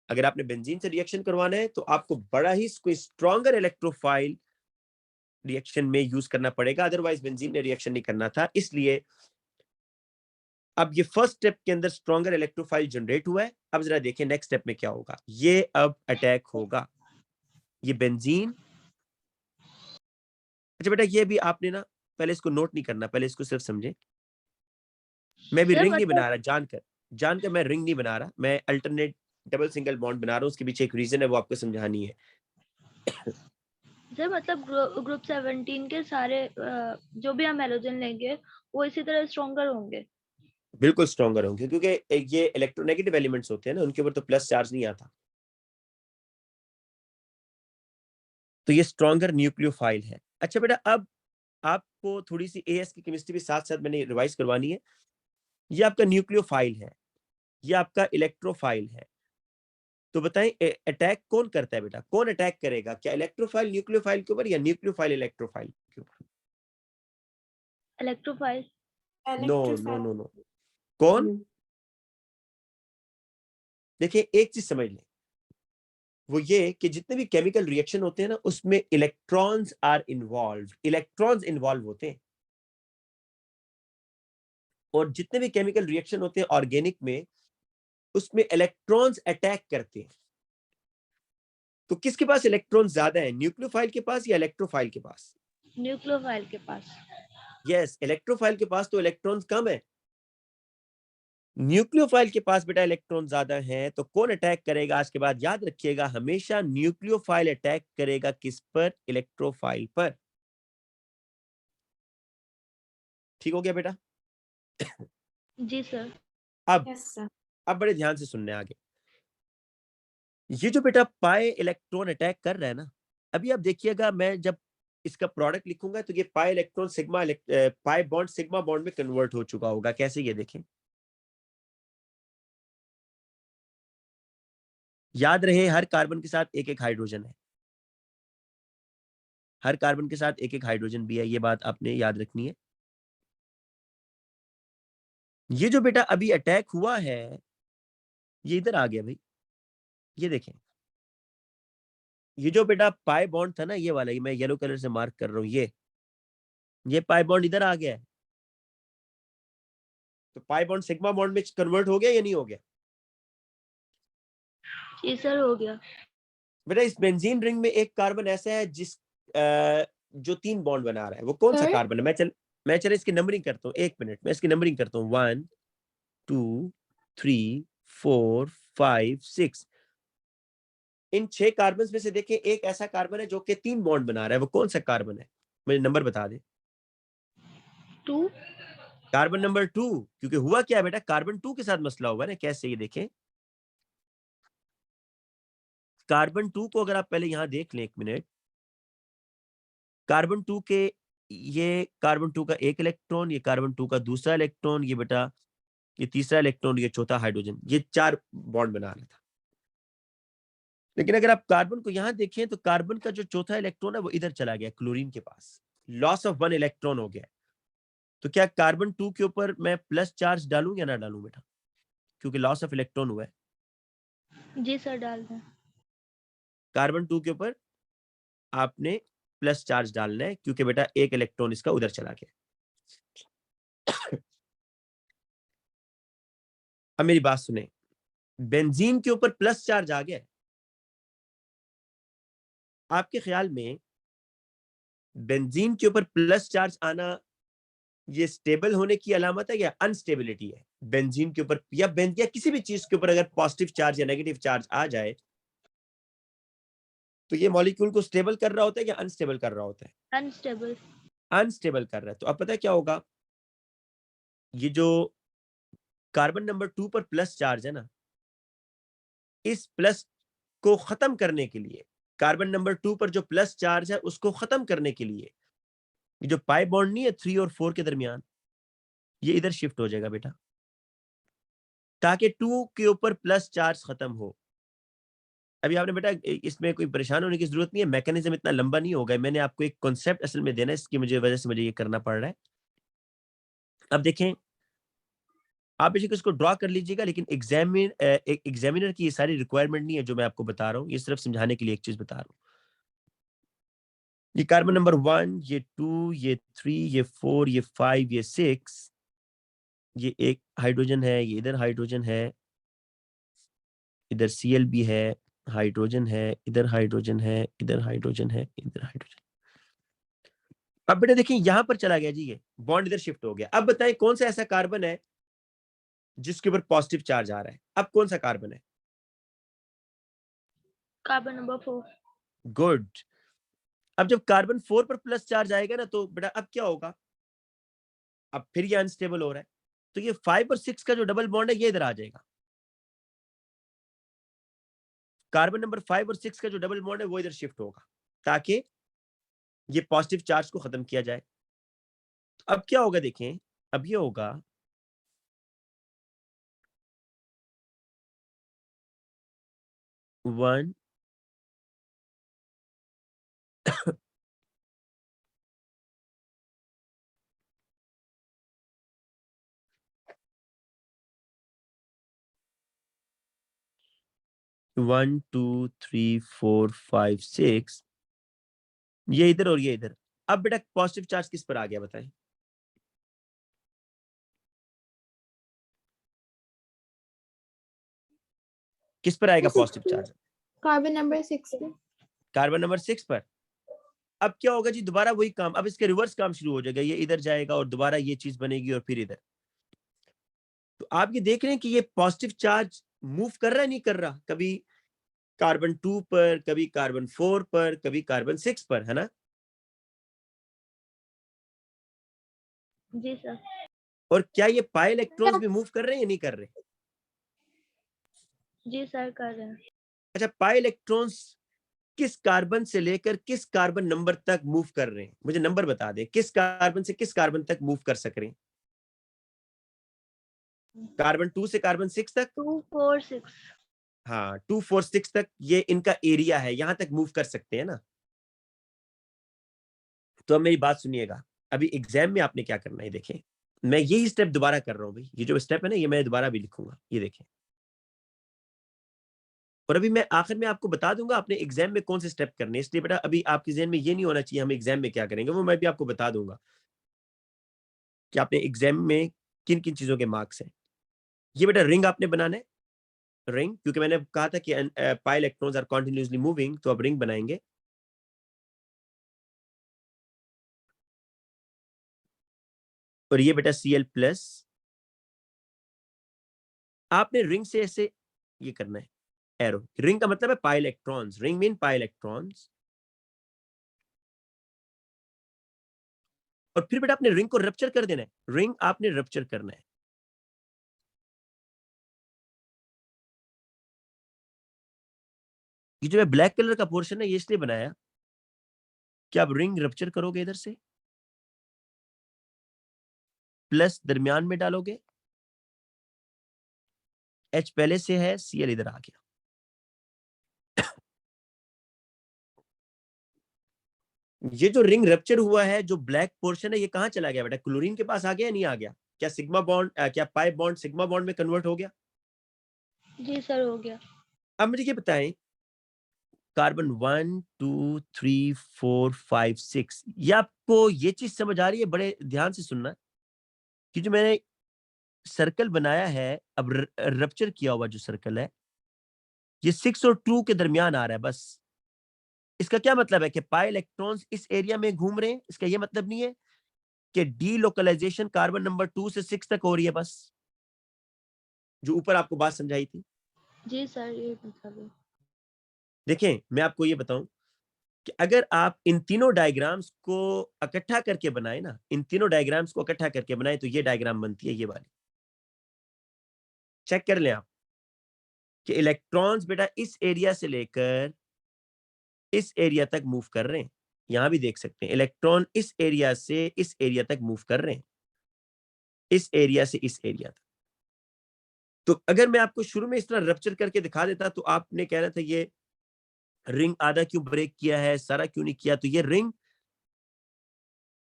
अगर आपने बेंजीन से रिएक्शन करवाना है तो आपको बड़ा ही कोई स्ट्रॉन्गर इलेक्ट्रोफाइल रिएक्शन में यूज करना पड़ेगा, अदरवाइज बेंजीन ने रिएक्शन नहीं करना था। इसलिए अब ये फर्स्ट स्टेप के अंदर स्ट्रॉन्गर इलेक्ट्रोफाइल जनरेट हुआ है। अब जरा देखें नेक्स्ट स्टेप में क्या होगा। ये अब अटैक होगा, ये बेंजीन। अच्छा बेटा ये भी आपने ना पहले इसको नोट नहीं करना, पहले इसको सिर्फ समझे। मैं भी सर रिंग नहीं मतलब बना रहा, जानकर मैं रिंग नहीं बना रहा, मैं अल्टरनेट डबल सिंगल बॉन्ड बना रहा हूँ। उसके पीछे एक रीजन है, वो आपको समझानी है। सर मतलब ग्रुप 17 के सारे जो भी हम हैलोजन लेंगे वो इसी तरह स्ट्रॉन्गर होंगे। बिल्कुल स्ट्रॉन्गर होंगे, क्योंकि ये इलेक्ट्रोनेगेटिव एलिमेंट्स होते हैं ना, उनके ऊपर तो प्लस चार्ज नहीं आता। तो ये स्ट्रॉन्गर न्यूक्लियोफाइल है। अच्छा बेटा अब आपको थोड़ी सी एएस की केमिस्ट्री भी साथ साथ मैंने रिवाइज करवानी है। ये आपका न्यूक्लियोफाइल है, ये आपका इलेक्ट्रोफाइल है। तो बताएं अटैक कौन करता है बेटा, कौन अटैक करेगा? क्या इलेक्ट्रोफाइल न्यूक्लियोफाइल के ऊपर या न्यूक्लियोफाइल इलेक्ट्रोफाइल के ऊपर? Electrophile. No no no no, कौन? देखिए एक चीज समझ लें, वो ये कि जितने भी केमिकल रिएक्शन होते हैं ना उसमें electrons are involve, electrons involve होते हैं। और जितने भी केमिकल रिएक्शन होते हैं ऑर्गेनिक में, उसमें इलेक्ट्रॉन्स अटैक करते हैं। तो किसके पास इलेक्ट्रॉन ज्यादा है, न्यूक्लियोफाइल के पास या इलेक्ट्रोफाइल के पास? न्यूक्लियोफाइल के पास। यस, इलेक्ट्रोफाइल के पास तो इलेक्ट्रॉन्स कम है, न्यूक्लियोफाइल के पास बेटा इलेक्ट्रॉन ज्यादा हैं। तो कौन अटैक करेगा? आज के बाद याद रखिएगा, हमेशा न्यूक्लियोफाइल अटैक करेगा किस पर? इलेक्ट्रोफाइल पर। ठीक हो गया बेटा? जी सर। अब यस सर। अब बड़े ध्यान से सुनने आगे। ये जो बेटा पाई इलेक्ट्रॉन अटैक कर रहा है ना, अभी आप देखिएगा, मैं जब इसका प्रोडक्ट लिखूंगा तो ये pi electron sigma pi bond sigma bond में कन्वर्ट हो चुका होगा। कैसे? ये देखें, याद रहे हर कार्बन के साथ एक एक हाइड्रोजन है, हर कार्बन के साथ एक एक हाइड्रोजन भी है, ये बात आपने याद रखनी है। ये जो बेटा अभी अटैक हुआ है, ये इधर आ गया भाई, ये देखें, ये जो बेटा पाई बॉन्ड था ना, ये वाला, ये मैं येलो कलर से मार्क कर रहा हूं, ये पाई बॉन्ड इधर आ गया है। तो पाई बॉन्ड सिग्मा बॉन्ड में कन्वर्ट हो गया या नहीं हो गया? जी सर हो गया। बेटा इस बेंजीन रिंग में एक कार्बन ऐसा है जो 3 बॉन्ड बना रहा है, वो कौन सा सर? कार्बन है? मैं चले इसकी नंबरिंग करता हूँ, 1 मिनट मैं इसकी नंबरिंग करता हूँ। 1 2 3 4 5 6। इन 6 कार्बन में से देखें, एक ऐसा कार्बन है जो कि 3 बॉन्ड बना रहा है, वो कौन सा कार्बन है? मुझे नंबर बता दे। 2। Carbon number 2। क्योंकि हुआ क्या है बेटा, कार्बन 2 के साथ मसला हुआ है ना। कैसे? ये देखें, कार्बन 2 को अगर आप पहले यहां देख लें, 1 मिनट, कार्बन 2 के, ये कार्बन 2 का एक इलेक्ट्रॉन, ये कार्बन 2 का दूसरा इलेक्ट्रॉन, ये बेटा ये तीसरा इलेक्ट्रॉन, ये चौथा हाइड्रोजन, ये 4 बॉन्ड बना रहा था। लेकिन अगर आप कार्बन को यहां देखें तो कार्बन का जो चौथा इलेक्ट्रॉन है वो इधर चला गया, क्लोरीन के पास, लॉस ऑफ 1 इलेक्ट्रॉन हो गया। तो क्या कार्बन 2 के ऊपर मैं प्लस चार्ज डालूं या ना डालूं बेटा, क्योंकि लॉस ऑफ इलेक्ट्रॉन हुआ है? जी सर डाल दें। कार्बन 2 के ऊपर आपने प्लस चार्ज डालना है, क्योंकि बेटा एक इलेक्ट्रॉन इसका उधर चला गया। अब मेरी बात सुने, बेंजीन के ऊपर प्लस चार्ज आ गया, आपके ख्याल में बेंजीन के ऊपर प्लस चार्ज आना ये स्टेबल होने की अलामत है या अनस्टेबिलिटी है? बेंजीन के ऊपर या किसी भी चीज के ऊपर अगर पॉजिटिव चार्ज या नेगेटिव चार्ज आ जाए तो ये मॉलिक्यूल को स्टेबल कर रहा होता है या अनस्टेबल कर रहा होता है? अनस्टेबल। अनस्टेबल कर रहा है। तो अब पता है क्या होगा, ये जो कार्बन नंबर 2 पर प्लस चार्ज है ना, इस प्लस को खत्म करने के लिए, कार्बन नंबर 2 पर जो प्लस चार्ज है उसको खत्म करने के लिए, ये जो पाई बॉन्ड नहीं है 3 और 4 के दरमियान, ये इधर शिफ्ट हो जाएगा बेटा, ताकि 2 के ऊपर प्लस चार्ज खत्म हो। अभी आपने बेटा इसमें कोई परेशान होने की जरूरत नहीं है, मैकेनिज्म इतना लंबा नहीं होगा, मैंने आपको एक कॉन्सेप्ट असल में देना है, इसकी वजह से मुझे ये करना पड़ रहा है। अब देखें, आप बेशक इसको ड्रॉ कर लीजिएगा, लेकिन एग्जामिनर की ये सारी रिक्वायरमेंट नहीं है जो मैं आपको बता रहा हूँ, ये सिर्फ समझाने के लिए एक चीज बता रहा हूँ। ये कार्बन नंबर 1, ये 2, ये 3, ये 4, ये 5, ये 6, ये एक हाइड्रोजन है, ये इधर हाइड्रोजन है, इधर Cl भी है, हाइड्रोजन है, इधर हाइड्रोजन है, इधर हाइड्रोजन है, इधर हाइड्रोजन। अब बेटा देखिए यहां पर चला गया जी, ये बॉन्ड इधर शिफ्ट हो गया। अब बताएं कौन सा ऐसा कार्बन है जिसके ऊपर पॉजिटिव चार्ज आ रहा है? अब कौन सा कार्बन है? Carbon number 4। गुड। अब जब कार्बन 4 पर प्लस चार्ज आएगा ना, तो बेटा अब क्या होगा, अब फिर ये अनस्टेबल हो रहा है, तो ये 5 और 6 का जो डबल बॉन्ड है ये इधर आ जाएगा। कार्बन नंबर 5 और 6 का जो डबल बॉन्ड है वो इधर शिफ्ट होगा, ताकि ये पॉजिटिव चार्ज को खत्म किया जाए। तो अब क्या होगा देखें, अब ये होगा 1 1 2 3 4 5 6, ये इधर और ये इधर। अब बेटा पॉजिटिव चार्ज किस पर आ गया बताएं? किस पर आएगा पॉजिटिव चार्ज? कार्बन नंबर 6 पे। कार्बन नंबर 6 पर। अब क्या होगा जी, दोबारा वही काम, अब इसके रिवर्स काम शुरू हो जाएगा, ये इधर जाएगा और दोबारा ये चीज बनेगी और फिर इधर। तो आप ये देख रहे हैं कि ये पॉजिटिव चार्ज मूव कर रहा है नहीं कर रहा, कभी कार्बन 2 पर, कभी कार्बन 4 पर, कभी कार्बन 6 पर, है ना? जी सर। और क्या ये पाई इलेक्ट्रॉन्स भी मूव कर रहे हैं या नहीं कर रहे? जी सर कर रहे हैं। अच्छा, पाई इलेक्ट्रॉन्स किस कार्बन से लेकर किस कार्बन नंबर तक मूव कर रहे हैं? मुझे नंबर बता दें, किस कार्बन से किस कार्बन तक मूव कर सक रहे हैं? कार्बन 2 से कार्बन 6 तक? 2 4 6। हाँ, 2 4 6 तक ये इनका एरिया है, यहां तक मूव कर सकते हैं ना। तो अब मेरी बात सुनिएगा, अभी एग्जाम में आपने क्या करना है देखें, मैं यही स्टेप दोबारा कर रहा हूं भाई, ये जो स्टेप है ना ये मैं दोबारा भी लिखूंगा, ये देखें। और अभी मैं आखिर में आपको बता दूंगा आपने एग्जाम में कौन से स्टेप करने, इसलिए बेटा अभी आपके ज़हन में ये नहीं होना चाहिए हम एग्जाम में क्या करेंगे, वो मैं भी आपको बता दूंगा कि आपने एग्जाम में किन किन चीजों के मार्क्स हैं। ये बेटा रिंग आपने बनाना है, रिंग, क्योंकि मैंने कहा था कि pi electrons are continuously moving, तो अब रिंग बनाएंगे। और ये बेटा Cl+, आपने रिंग से ऐसे ये करना है एरो, रिंग का मतलब है pi electrons, ring mean pi electrons. और फिर बेटा आपने रिंग को रप्चर कर देना है, रिंग आपने रप्चर करना है। ये जो है ब्लैक कलर का पोर्शन है ये इसलिए बनाया कि आप रिंग रप्चर करोगे इधर से, प्लस दरमियान में डालोगे, H पहले से है, Cl इधर आ गया। ये जो रिंग रप्चर हुआ है, जो ब्लैक पोर्शन है, ये कहां चला गया बेटा? क्लोरीन के पास आ गया या नहीं आ गया? क्या सिग्मा बॉन्ड, क्या पाई बॉन्ड सिग्मा बॉन्ड में कन्वर्ट हो गया? जी सर हो गया। अब मुझे ये बताएं, कार्बन 1 2 3 4 5 6, ये आपको ये चीज समझ आ रही है? बड़े ध्यान से सुनना कि जो मैंने सर्कल बनाया है, अब रप्चर किया हुआ जो सर्कल है, ये 6 और 2 के दरमियान आ रहा है बस। इसका क्या मतलब है कि पाई इलेक्ट्रॉन्स इस एरिया में घूम रहे हैं, इसका ये मतलब नहीं है कि डीलोकलाइजेशन कार्बन नंबर 2 से 6 तक हो रही है बस, जो ऊपर आपको बात समझाई थी। जी सर ये मतलब है। देखें मैं आपको ये बताऊं, कि अगर आप इन तीनों डायग्राम्स को इकट्ठा करके बनाए ना, इन तीनों डायग्राम्स को इकट्ठा करके बनाए तो ये डायग्राम बनती है, ये वाली। चेक कर लें आप कि इलेक्ट्रॉन्स बेटा इस एरिया से लेकर इस एरिया तक मूव कर रहे हैं। यहां भी देख सकते हैं इलेक्ट्रॉन इस एरिया से इस एरिया तक मूव कर रहे हैं, इस एरिया से इस एरिया तक। तो अगर मैं आपको शुरू में इस तरह रप्चर करके दिखा देता तो आपने कहना था ये रिंग आधा क्यों ब्रेक किया है, सारा क्यों नहीं किया। तो ये रिंग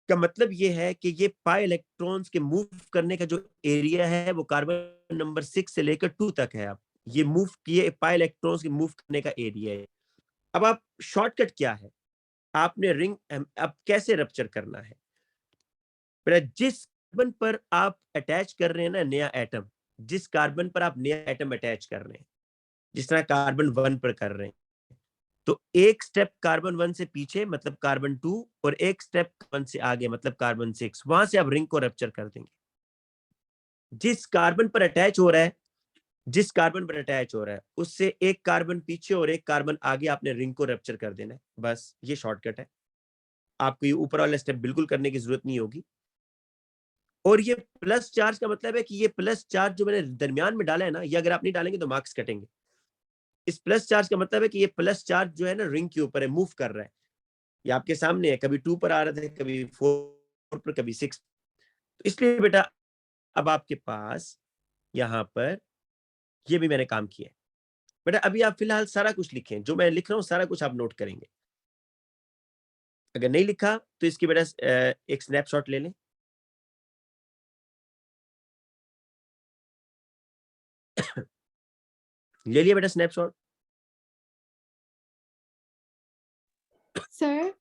का मतलब ये है कि ये पाई इलेक्ट्रॉन्स के मूव करने का जो एरिया है वो कार्बन नंबर 6 से लेकर 2 तक है। आप ये मूव किए पाई इलेक्ट्रॉन्स के मूव करने का एरिया है। अब आप शॉर्टकट क्या है, आपने रिंग अब कैसे रप्चर करना है। जिस कार्बन पर आप अटैच कर रहे हैं ना नया एटम, जिस कार्बन पर आप नया एटम अटैच कर रहे हैं, जिस तरह कार्बन 1 पर कर रहे हैं, तो एक स्टेप कार्बन 1 से पीछे मतलब कार्बन 2 और एक स्टेप कार्बन से आगे मतलब कार्बन 6, वहां से आप रिंग को रप्चर कर देंगे। जिस कार्बन पर अटैच हो रहा है, जिस कार्बन पर अटैच हो रहा है उससे एक कार्बन पीछे और एक कार्बन आगे आपने रिंग को रप्चर कर देना है। बस ये शॉर्टकट है, आपको ये ऊपर वाला स्टेप बिल्कुल करने की जरूरत नहीं होगी। और ये प्लस चार्ज का मतलब है कि ये प्लस चार्ज जो मैंने दरमियान में डाला है ना, ये अगर आप नहीं डालेंगे तो मार्क्स कटेंगे। इस प्लस चार्ज का मतलब है कि ये प्लस चार्ज जो है ना रिंग के ऊपर है, मूव कर रहा है। ये आपके सामने है, कभी 2 पर आ रहे थे, कभी 4 पर, कभी 6। तो इसलिए बेटा अब आपके पास यहाँ पर ये भी मैंने काम किया है। बेटा अभी आप फिलहाल सारा कुछ लिखें, जो मैं लिख रहा हूँ सारा कुछ आप नोट करेंगे। अगर नहीं लिखा तो इसकी बेटा एक स्नैपशॉट ले लें। ले लिया बेटा स्नैपशॉट। Sir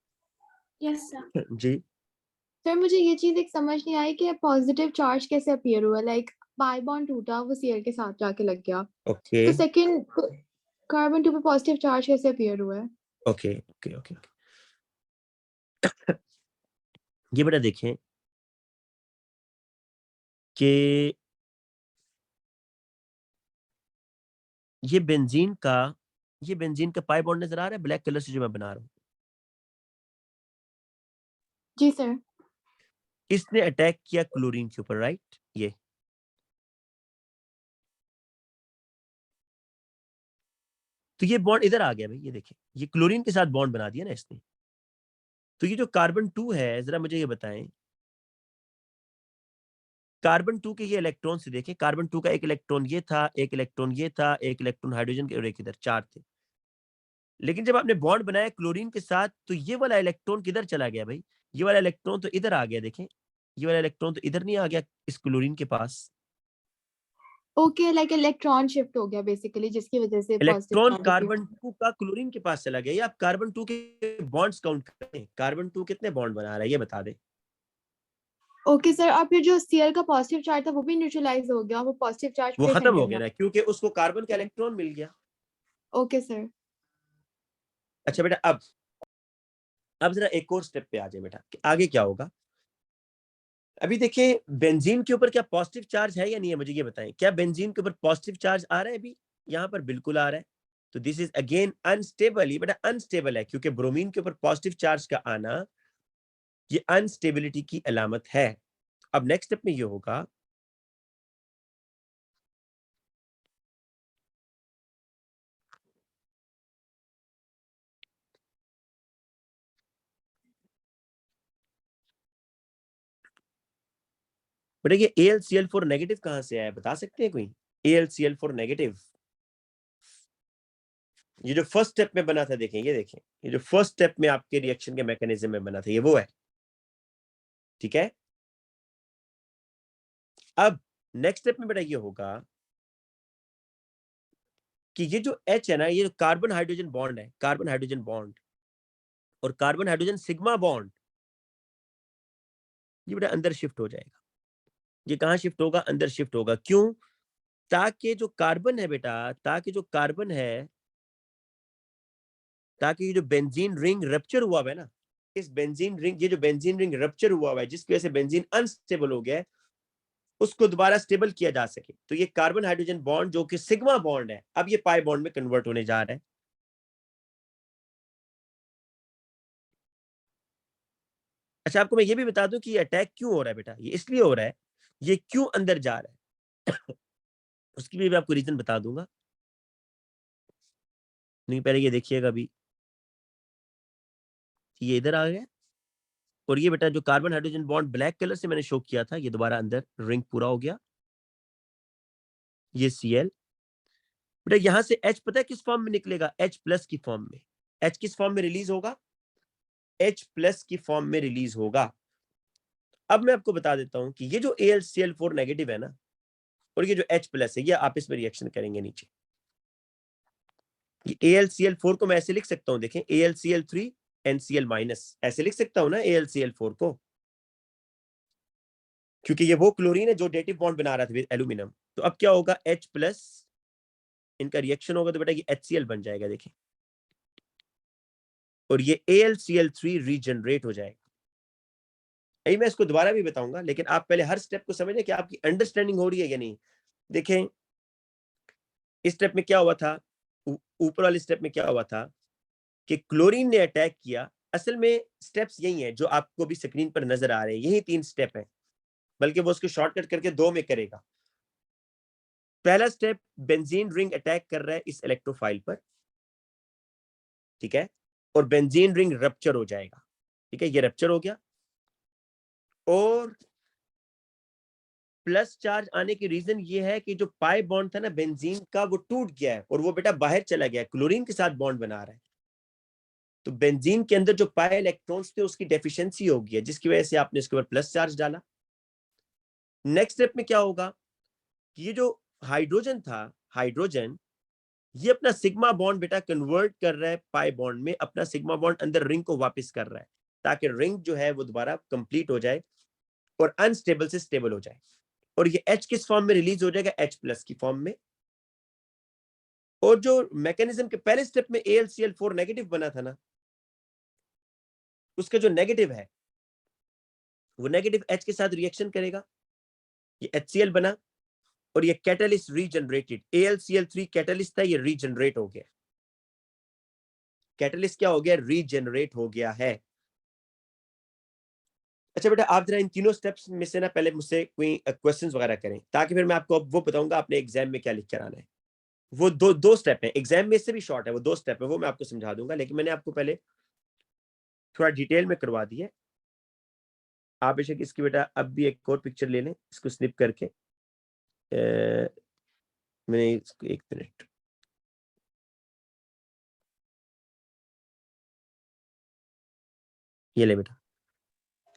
yes sir. जी सर मुझे ये चीज एक समझ नहीं आई कि पॉजिटिव चार्ज कैसे अपीयर हुआ। लाइक पाई बॉन्ड टूटा, वो Cl के साथ जाके लग गया, ओके तो सेकंड कार्बन 2 पे पॉजिटिव चार्ज कैसे अपीयर हुआ है? Okay okay okay. ये बेटा देखें कि ये बेंजीन का पाई बॉन्ड नजर आ रहा है ब्लैक कलर से जो मैं बना रहा हूँ। जी सर। इसने अटैक किया क्लोरीन के ऊपर, राइट। ये तो ये बॉन्ड इधर आ गया भाई, ये देखिए ये क्लोरीन के साथ बॉन्ड बना दिया ना इसने। तो ये जो कार्बन 2 है, जरा मुझे ये बताएं, कार्बन 2 के ये इलेक्ट्रॉन से देखें, कार्बन 2 का एक इलेक्ट्रॉन ये था, एक इलेक्ट्रॉन ये था, एक इलेक्ट्रॉन हाइड्रोजन के और एक इधर, 4 थे। लेकिन जब आपने बॉन्ड बनाया क्लोरीन के साथ तो ये वाला इलेक्ट्रॉन किधर चला गया भाई, ये वाला इलेक्ट्रॉन तो इधर आ गया। देखें ये वाला इलेक्ट्रॉन तो इधर नहीं आ गया इस क्लोरीन के पास। ओके, लाइक इलेक्ट्रॉन शिफ्ट हो गया बेसिकली, जिसकी वजह से पॉजिटिव इलेक्ट्रॉन चार्ज कार्बन 2 का क्लोरीन के पास चला गया। ये आप कार्बन 2 के बॉन्ड्स काउंट करें, कार्बन 2 कितने बॉन्ड बना रहा है ये बता दें। ओके सर, और फिर जो Cl का पॉजिटिव चार्ज था वो भी न्यूट्रलाइज हो गया, वो पॉजिटिव चार्ज वो फिर खत्म हो सेंटर गया में। ना, क्योंकि उसको कार्बन का इलेक्ट्रॉन मिल गया। Okay sir. अच्छा बेटा अब जरा एक और स्टेप पे आ जाए बेटा कि आगे क्या होगा। अभी देखिए बेंजीन के ऊपर क्या पॉजिटिव चार्ज है या नहीं है, मुझे ये बताएं। क्या बेंजीन के ऊपर पॉजिटिव चार्ज आ रहा है अभी? यहाँ पर बिल्कुल आ रहा है। तो दिस इज अगेन अनस्टेबल। ये बेटा अनस्टेबल है क्योंकि ब्रोमीन के ऊपर पॉजिटिव चार्ज का आना ये अनस्टेबिलिटी की अलामत है। अब नेक्स्ट स्टेप में ये होगा बेटा ये AlCl4 नेगेटिव कहां से आया बता सकते हैं कोई? AlCl4 नेगेटिव ये जो फर्स्ट स्टेप में बना था, देखें ये देखें, ये जो फर्स्ट स्टेप में आपके रिएक्शन के मैकेनिज्म में बना था ये वो है, ठीक है। अब नेक्स्ट स्टेप में बेटा ये होगा कि ये जो H है ना, ये कार्बन हाइड्रोजन बॉन्ड है, कार्बन हाइड्रोजन बॉन्ड और कार्बन हाइड्रोजन सिग्मा बॉन्ड, ये बेटा अंदर शिफ्ट हो जाएगा। ये कहां शिफ्ट होगा? अंदर शिफ्ट होगा। क्यों? ताकि जो कार्बन है बेटा, ताकि जो कार्बन है, ताकि ये जो बेंजीन रिंग रप्चर हुआ है ना, इस बेंजीन रिंग, ये जो बेंजीन रिंग रप्चर हुआ है जिसकी वजह से बेंजीन अनस्टेबल हो गया है, उसको दोबारा स्टेबल किया जा सके। तो ये कार्बन हाइड्रोजन बॉन्ड जो कि सिग्मा बॉन्ड है, अब ये पाई बॉन्ड में कन्वर्ट होने जा रहा है। अच्छा, आपको मैं ये भी बता दूं कि ये अटैक क्यों हो रहा है बेटा। ये इसलिए हो रहा है, ये क्यों अंदर जा रहा है उसकी भी मैं आपको रीजन बता दूंगा। नहीं, पहले ये देखिएगा अभी, ये इधर आ गया, और ये बेटा जो carbon hydrogen bond black colour से मैंने शो किया था, ये दोबारा अंदर रिंग पूरा हो गया। ये Cl बेटा, यहां से H पता है किस फॉर्म में निकलेगा? H+ की फॉर्म में। H किस फॉर्म में रिलीज होगा? H+ की फॉर्म में रिलीज होगा। अब मैं आपको बता देता हूं कि ये जो AlCl4 नेगेटिव है ना, और ये जो H+ है, ये आपस में रिएक्शन करेंगे नीचे। ये AlCl4 को मैं ऐसे लिख सकता हूं, देखें, AlCl3 NCl-, ऐसे लिख सकता हूं ना AlCl4 को, क्योंकि ये वो क्लोरीन है जो डेटिव बॉन्ड बना रहा था विद एल्यूमिनियम। तो अब क्या होगा? H+, इनका रिएक्शन होगा तो बेटा ये HCl बन जाएगा, देखें, और ये AlCl3 रीजनरेट हो जाएगा। अभी मैं इसको दोबारा भी बताऊंगा, लेकिन आप पहले हर स्टेप को समझें कि आपकी अंडरस्टैंडिंग हो रही है या नहीं। देखें, इस स्टेप में क्या हुआ था, ऊपर वाले स्टेप में क्या हुआ था कि क्लोरीन ने अटैक किया। असल में स्टेप्स यही हैं जो आपको भी स्क्रीन पर नजर आ रहे हैं, यही 3 स्टेप हैं, बल्कि वो उसको शॉर्टकट करके 2 में करेगा। पहला स्टेप, बेंजीन रिंग अटैक कर रहा है इस इलेक्ट्रोफाइल पर, ठीक है, और बेंजीन रिंग रप्चर हो जाएगा, ठीक है, ये रप्चर हो गया, और प्लस चार्ज आने की रीजन ये है कि जो पाई बॉन्ड था ना बेंजीन का, वो टूट गया है और वो बेटा बाहर चला गया, क्लोरीन के साथ बॉन्ड बना रहा है। तो बेंजीन के अंदर जो पाई इलेक्ट्रॉन्स थे उसकी डेफिशिएंसी हो गई है, जिसकी वजह से आपने इसके ऊपर प्लस चार्ज डाला। नेक्स्ट स्टेप में क्या होगा, ये जो हाइड्रोजन था, हाइड्रोजन ये अपना सिग्मा बॉन्ड बेटा कन्वर्ट कर रहा है पाई बॉन्ड में, अपना सिग्मा बॉन्ड अंदर रिंग को वापस कर रहा है, ताकि रिंग जो है वो दोबारा कंप्लीट हो जाए और अनस्टेबल से स्टेबल हो जाए। और ये H किस फॉर्म में रिलीज हो जाएगा? H+ की फॉर्म में। और जो मैकेनिज्म के पहले स्टेप में AlCl4 नेगेटिव बना था ना, उसका जो नेगेटिव है वो नेगेटिव H के साथ रिएक्शन करेगा, ये HCl बना, और ये कैटलिस्ट रीजनरेटेड, AlCl3 कैटलिस्ट था, ये रीजनरेट हो गया। कैटलिस्ट क्या हो गया? रीजनरेट हो गया है। अच्छा बेटा, आप जरा इन तीनों स्टेप्स में से ना पहले मुझसे कोई क्वेश्चंस वगैरह करें, ताकि फिर मैं आपको अब वो बताऊंगा आपने एग्जाम में क्या लिख कर आना है। वो दो स्टेप है, एग्जाम में से भी शॉर्ट है, वो 2 स्टेप है, वो मैं आपको समझा दूंगा, लेकिन मैंने आपको पहले थोड़ा डिटेल में करवा दिया है। आप बेशक इसकी बेटा अब भी एक और पिक्चर ले लें, इसको स्निप करके। मैंने इसको 1 मिनट, ये ले बेटा।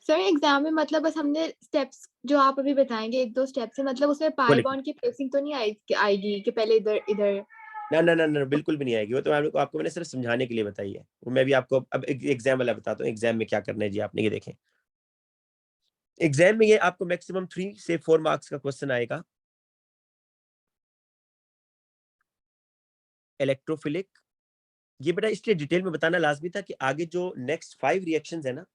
सर एग्जाम में मतलब बस हमने स्टेप्स जो आप अभी बताएंगे 1-2 स्टेप्स है, मतलब उसमें वो पाई लिख, बॉन्ड की प्लेसिंग तो नहीं आएगी कि पहले इधर इधर? ना ना ना ना, बिल्कुल भी नहीं आएगी। वो तो आपको मैंने सिर्फ समझाने के लिए बताई है। वो मैं भी आपको अब एग्जाम वाला बताता हूँ, एग्जाम में क्या करना है जी आपने। ये देखें, एग्जाम में ये आपको मैक्सिमम 3 से 4 मार्क्स का क्वेश्चन आएगा। इलेक्ट्रोफिलिक, ये बेटा इसलिए डिटेल में बताना लाजमी था कि आगे जो नेक्स्ट 5 रिएक्शंस है ना,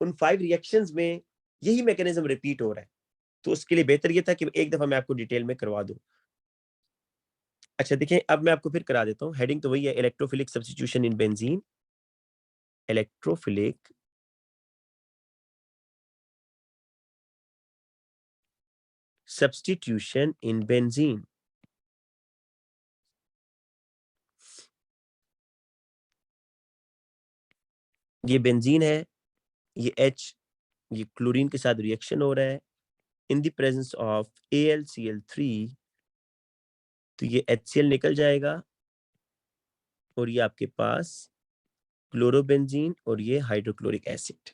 उन 5 रिएक्शंस में यही मैकेनिज्म रिपीट हो रहा है, तो उसके लिए बेहतर ये था कि एक दफा मैं आपको डिटेल में करवा दूं। अच्छा देखें, अब मैं आपको फिर करा देता हूँ। हेडिंग तो वही है, electrophilic substitution in benzene. Electrophilic substitution in benzene. ये बेंजीन है, ये H, ये क्लोरीन के साथ रिएक्शन हो रहा है in the presence of AlCl3, तो ये HCl निकल जाएगा और ये आपके पास क्लोरोबेंजीन और ये हाइड्रोक्लोरिक एसिड।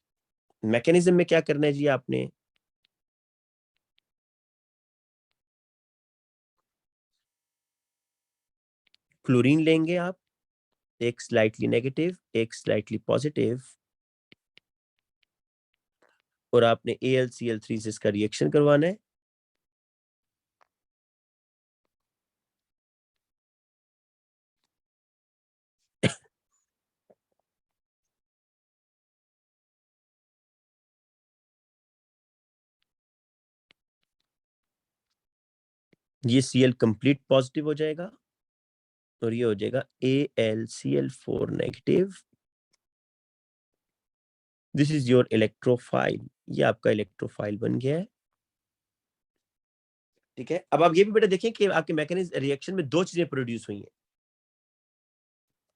मैकेनिज्म में क्या करना है जी आपने, क्लोरीन लेंगे आप, एक स्लाइटली नेगेटिव एक स्लाइटली पॉजिटिव, और आपने AlCl3 से इसका रिएक्शन करवाना है। ये Cl कंप्लीट पॉजिटिव हो जाएगा और ये हो जाएगा AlCl4 negative this is your electrophile, ये आपका इलेक्ट्रोफाइल बन गया है, ठीक है। अब आप ये भी बेटा देखें कि आपके मैकेनिज्म रिएक्शन में दो चीजें प्रोड्यूस हुई हैं,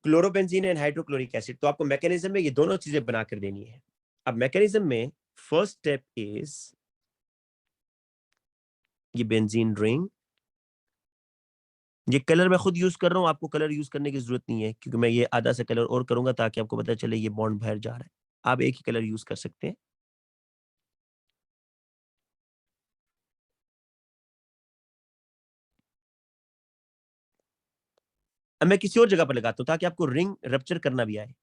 क्लोरोबेंजीन एंड हाइड्रोक्लोरिक एसिड। तो आपको मैकेनिज्म में ये दोनों चीजें बना कर देनी है। अब मैकेनिज्म में फर्स्ट स्टेप इज ये बेंजीन रिंग, ये कलर मैं खुद यूज कर रहा हूं, आपको कलर यूज करने की जरूरत नहीं है, क्योंकि मैं ये आधा सा कलर और करूंगा ताकि आपको पता चले ये बॉन्ड बाहर जा रहा है। आप एक ही कलर यूज कर सकते हैं। अब मैं किसी और जगह पर लगाता हूं ताकि आपको रिंग रप्चर करना भी आए।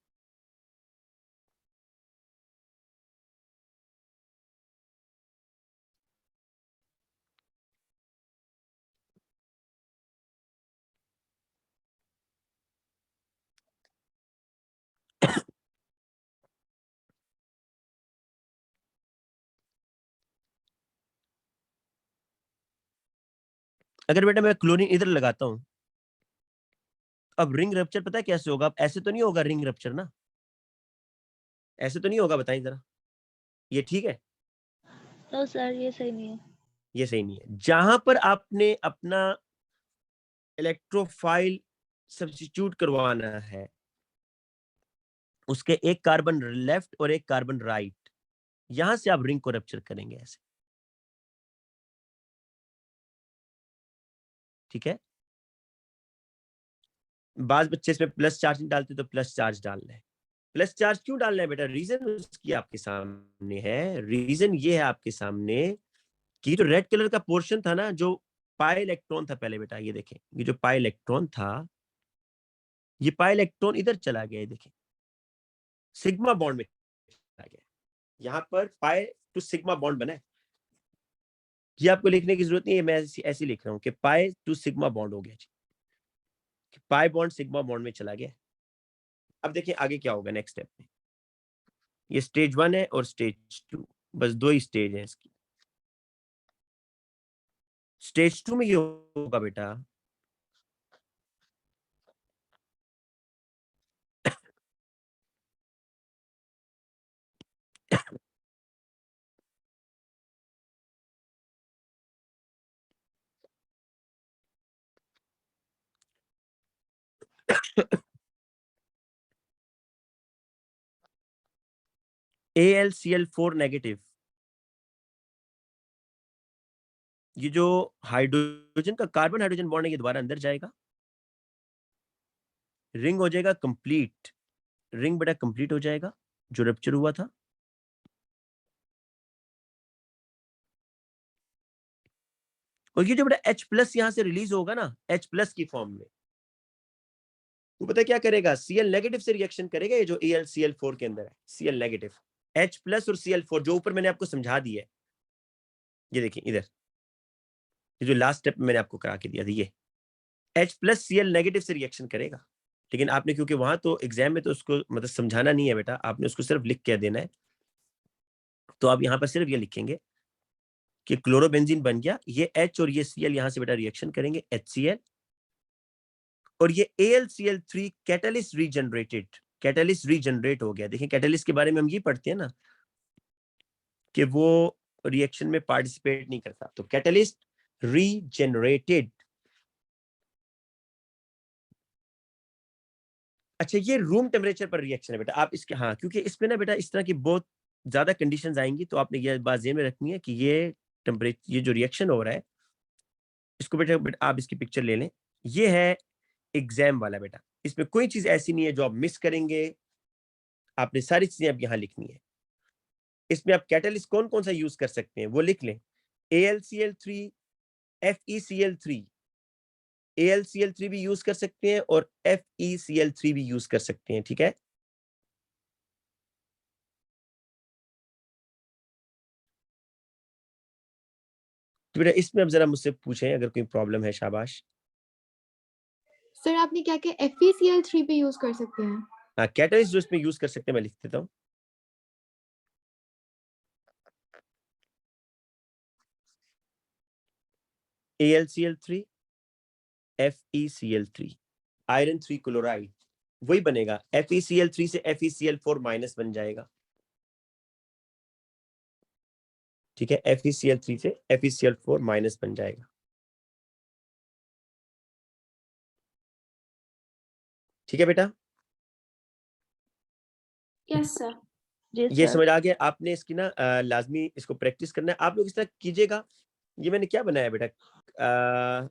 अगर बेटा मैं क्लोरीन इधर लगाता हूं, अब रिंग रप्चर पता है कैसे होगा? अब ऐसे तो नहीं होगा रिंग रप्चर ना, ऐसे तो नहीं होगा, बताइए जरा, ये ठीक है? तो सर ये सही नहीं है। ये सही नहीं है। जहां पर आपने अपना इलेक्ट्रोफाइल सब्स्टिट्यूट करवाना है, उसके एक कार्बन लेफ्ट और एक कार्बन राइट, यहां से आप रिंग को रप्चर करेंगे ऐसे, ठीक है। बाज बच्चे इसमें प्लस चार्ज नहीं डालते, तो प्लस चार्ज डालना है। प्लस चार्ज क्यों डालना है बेटा? रीजन उसकी आपके सामने है। रीजन ये है आपके सामने कि जो रेड कलर का पोर्शन था ना, जो पाई इलेक्ट्रॉन था पहले बेटा, ये देखें, ये जो पाई इलेक्ट्रॉन था, ये पाई इलेक्ट्रॉन इधर चला गया, ये देखें, सिग्मा बॉन्ड में चला गया। यहाँ पर पाई टू सिग्मा बॉन्ड बना है। ये आपको लिखने की जरूरत नहीं है, मैं ऐसे लिख रहा हूँ कि पाई टू सिग्मा बॉन्ड हो गया जी, पाई बॉन्ड सिग्मा बॉन्ड में चला गया। अब देखिए आगे क्या होगा नेक्स्ट स्टेप में। ये स्टेज 1 है और स्टेज 2, बस दो ही स्टेज है इसकी। स्टेज 2 में ये होगा बेटा, AlCl4 नेगेटिव, ये जो हाइड्रोजन का कार्बन हाइड्रोजन बॉन्ड है, ये दोबारा अंदर जाएगा, रिंग हो जाएगा कंप्लीट, रिंग बेटा कंप्लीट हो जाएगा जो रप्चर हुआ था। और ये जो बेटा H+ यहां से रिलीज होगा ना H+ की फॉर्म में, वो पता है क्या करेगा? Cl नेगेटिव से रिएक्शन करेगा, ये जो AlCl4 के अंदर है, Cl नेगेटिव, H+ और Cl4 जो ऊपर मैंने आपको समझा दिया है, ये देखिए इधर, ये जो लास्ट स्टेप मैंने आपको करा के दिया था, ये H+ Cl नेगेटिव से रिएक्शन करेगा। लेकिन आपने क्योंकि वहां तो एग्जाम में तो उसको मतलब समझाना नहीं है बेटा, आपने उसको सिर्फ लिख के देना है। तो आप यहाँ पर सिर्फ ये लिखेंगे कि क्लोरोबेंजीन बन गया, ये H और ये Cl यहाँ से बेटा रिएक्शन करेंगे HCl, और ये AlCl3 catalyst regenerated, catalyst regenerate हो गया। देखिए कैटलिस्ट के बारे में हम ये पढ़ते हैं ना कि वो रिएक्शन में पार्टिसिपेट नहीं करता, तो कैटलिस्ट रीजनरेटेड। अच्छा ये रूम टेम्परेचर पर रिएक्शन है बेटा, आप इसके, हाँ क्योंकि इसमें ना बेटा इस तरह की बहुत ज्यादा कंडीशंस आएंगी, तो आपने ये बात ध्यान में रखनी है कि ये टेम्परेचर, ये जो रिएक्शन हो रहा है, इसको बेटा आप इसकी पिक्चर ले लें। ये है एग्जाम वाला बेटा, इसमें कोई चीज ऐसी नहीं है जो आप मिस करेंगे, आपने सारी चीजें अब यहाँ लिखनी है। इसमें आप कैटलिस्ट कौन कौन सा यूज कर सकते हैं वो लिख लें, AlCl3, FeCl3, AlCl3 भी यूज कर सकते हैं और FeCl3 भी यूज कर सकते हैं, ठीक है। तो बेटा इसमें अब जरा मुझसे पूछें अगर कोई प्रॉब्लम है, शाबाश। सर आपने क्या क्या FeCl3 पे यूज कर सकते हैं? हाँ कैटलिस्ट जो इसमें यूज कर सकते हैं मैं लिख देता हूँ, AlCl3, FeCl3, आयरन 3 क्लोराइड, वही बनेगा। FeCl3 से FeCl4 माइनस बन जाएगा, ठीक है, FeCl3 से FeCl4 माइनस बन जाएगा। ठीक है बेटा, Yes, sir. जी ये सर। समझ आ गया। आपने इसकी ना लाजमी इसको प्रैक्टिस करना है। आप लोग इस तरह कीजिएगा। ये मैंने क्या बनाया बेटा,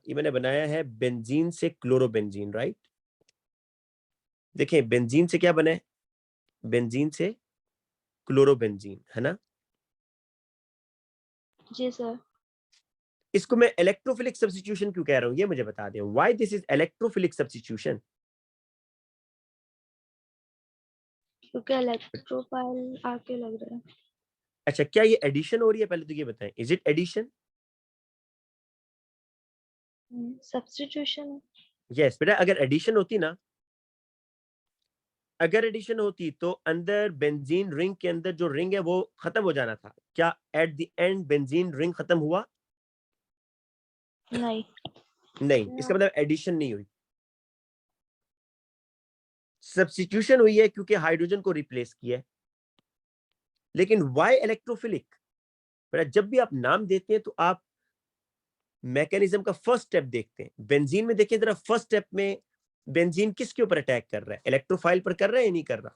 ये मैंने बनाया है बेंजीन से क्लोरोबेंजीन, राइट। देखिए बेंजीन से क्या बना है, बेंजीन से क्लोरोबेंजीन, है ना। जी सर। इसको मैं इलेक्ट्रोफिलिक सब्स्टिट्यूशन क्यों कह रहा हूं, ये मुझे बता दें। Why this is electrophilic substitution? क्योंकि इलेक्ट्रोफाइल आके लग रहा है। अच्छा, क्या ये एडिशन हो रही है, पहले तो ये बताएं, is it addition? Substitution. Yes बेटा, अगर एडिशन होती ना, अगर एडिशन होती तो अंदर बेंजीन रिंग के अंदर जो रिंग है वो खत्म हो जाना था। क्या at the end benzene ring खत्म हुआ? नहीं। नहीं, इसका मतलब एडिशन नहीं हुई, सब्स्टिट्यूशन हुई है क्योंकि हाइड्रोजन को रिप्लेस किया है। लेकिन व्हाई इलेक्ट्रोफिलिक? बेटा जब भी आप नाम देते हैं तो आप मैकेनिज्म का फर्स्ट स्टेप देखते हैं। बेंजीन में देखिए जरा, फर्स्ट स्टेप में बेंजीन किसके ऊपर अटैक कर रहा है, इलेक्ट्रोफाइल पर कर रहा है या नहीं कर रहा?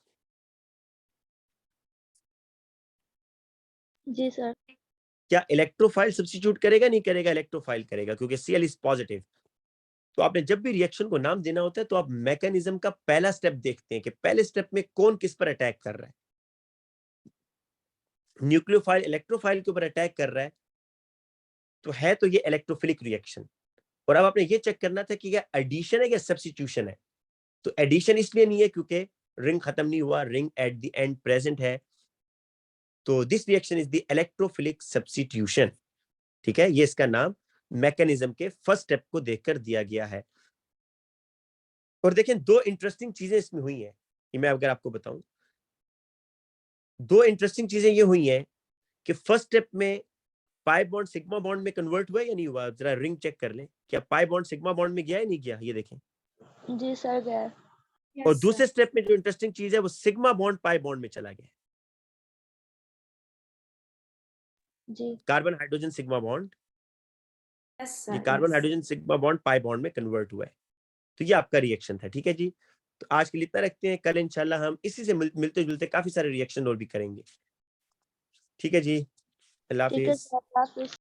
जी सर। क्या इलेक्ट्रोफाइल सब्स्टिट्यूट करेगा, नहीं करेगा? इलेक्ट्रोफाइल करेगा क्योंकि Cl इज पॉजिटिव। तो आपने जब भी रिएक्शन को नाम देना होता है तो आप मैकेनिज्म का पहला स्टेप देखते हैं कि पहले स्टेप में कौन किस पर अटैक कर रहा है। न्यूक्लियोफाइल इलेक्ट्रोफाइल के ऊपर अटैक कर रहा है तो ये इलेक्ट्रोफिलिक रिएक्शन। और अब आपने ये चेक करना था कि क्या एडिशन है या सब्स्टिट्यूशन है। तो एडिशन इसलिए नहीं है क्योंकि रिंग खत्म नहीं हुआ, ring at the end present है। तो this reaction is the electrophilic substitution. ठीक है, ये इसका नाम मैकेनिज्म के फर्स्ट स्टेप को देखकर दिया गया है। और देखें दो इंटरेस्टिंग चीजें इसमें हुई हैं, ये मैं अगर आपको बताऊं, दो इंटरेस्टिंग चीजें ये हुई हैं कि फर्स्ट स्टेप में पाई बॉन्ड सिग्मा बॉन्ड में कन्वर्ट हुआ या नहीं हुआ। जरा रिंग चेक कर लें, क्या पाई बॉन्ड सिग्मा बॉन्ड में गया या नहीं गया, ये देखें। जी सर गया। और Yes, दूसरे sir. स्टेप में जो इंटरेस्टिंग चीज है वो सिग्मा बॉन्ड पाई बॉन्ड में चला गया। जी। Carbon hydrogen sigma bond, Yes, ये sir. Carbon Yes. Hydrogen sigma bond pi bond में कन्वर्ट हुआ है। तो ये आपका रिएक्शन था। ठीक है जी, तो आज के लिए इतना रखते हैं। कल इंशाल्लाह हम इसी से मिलते जुलते काफी सारे रिएक्शन और भी करेंगे। ठीक है जी, अल्लाह ठीक है हाफिज। सर, आप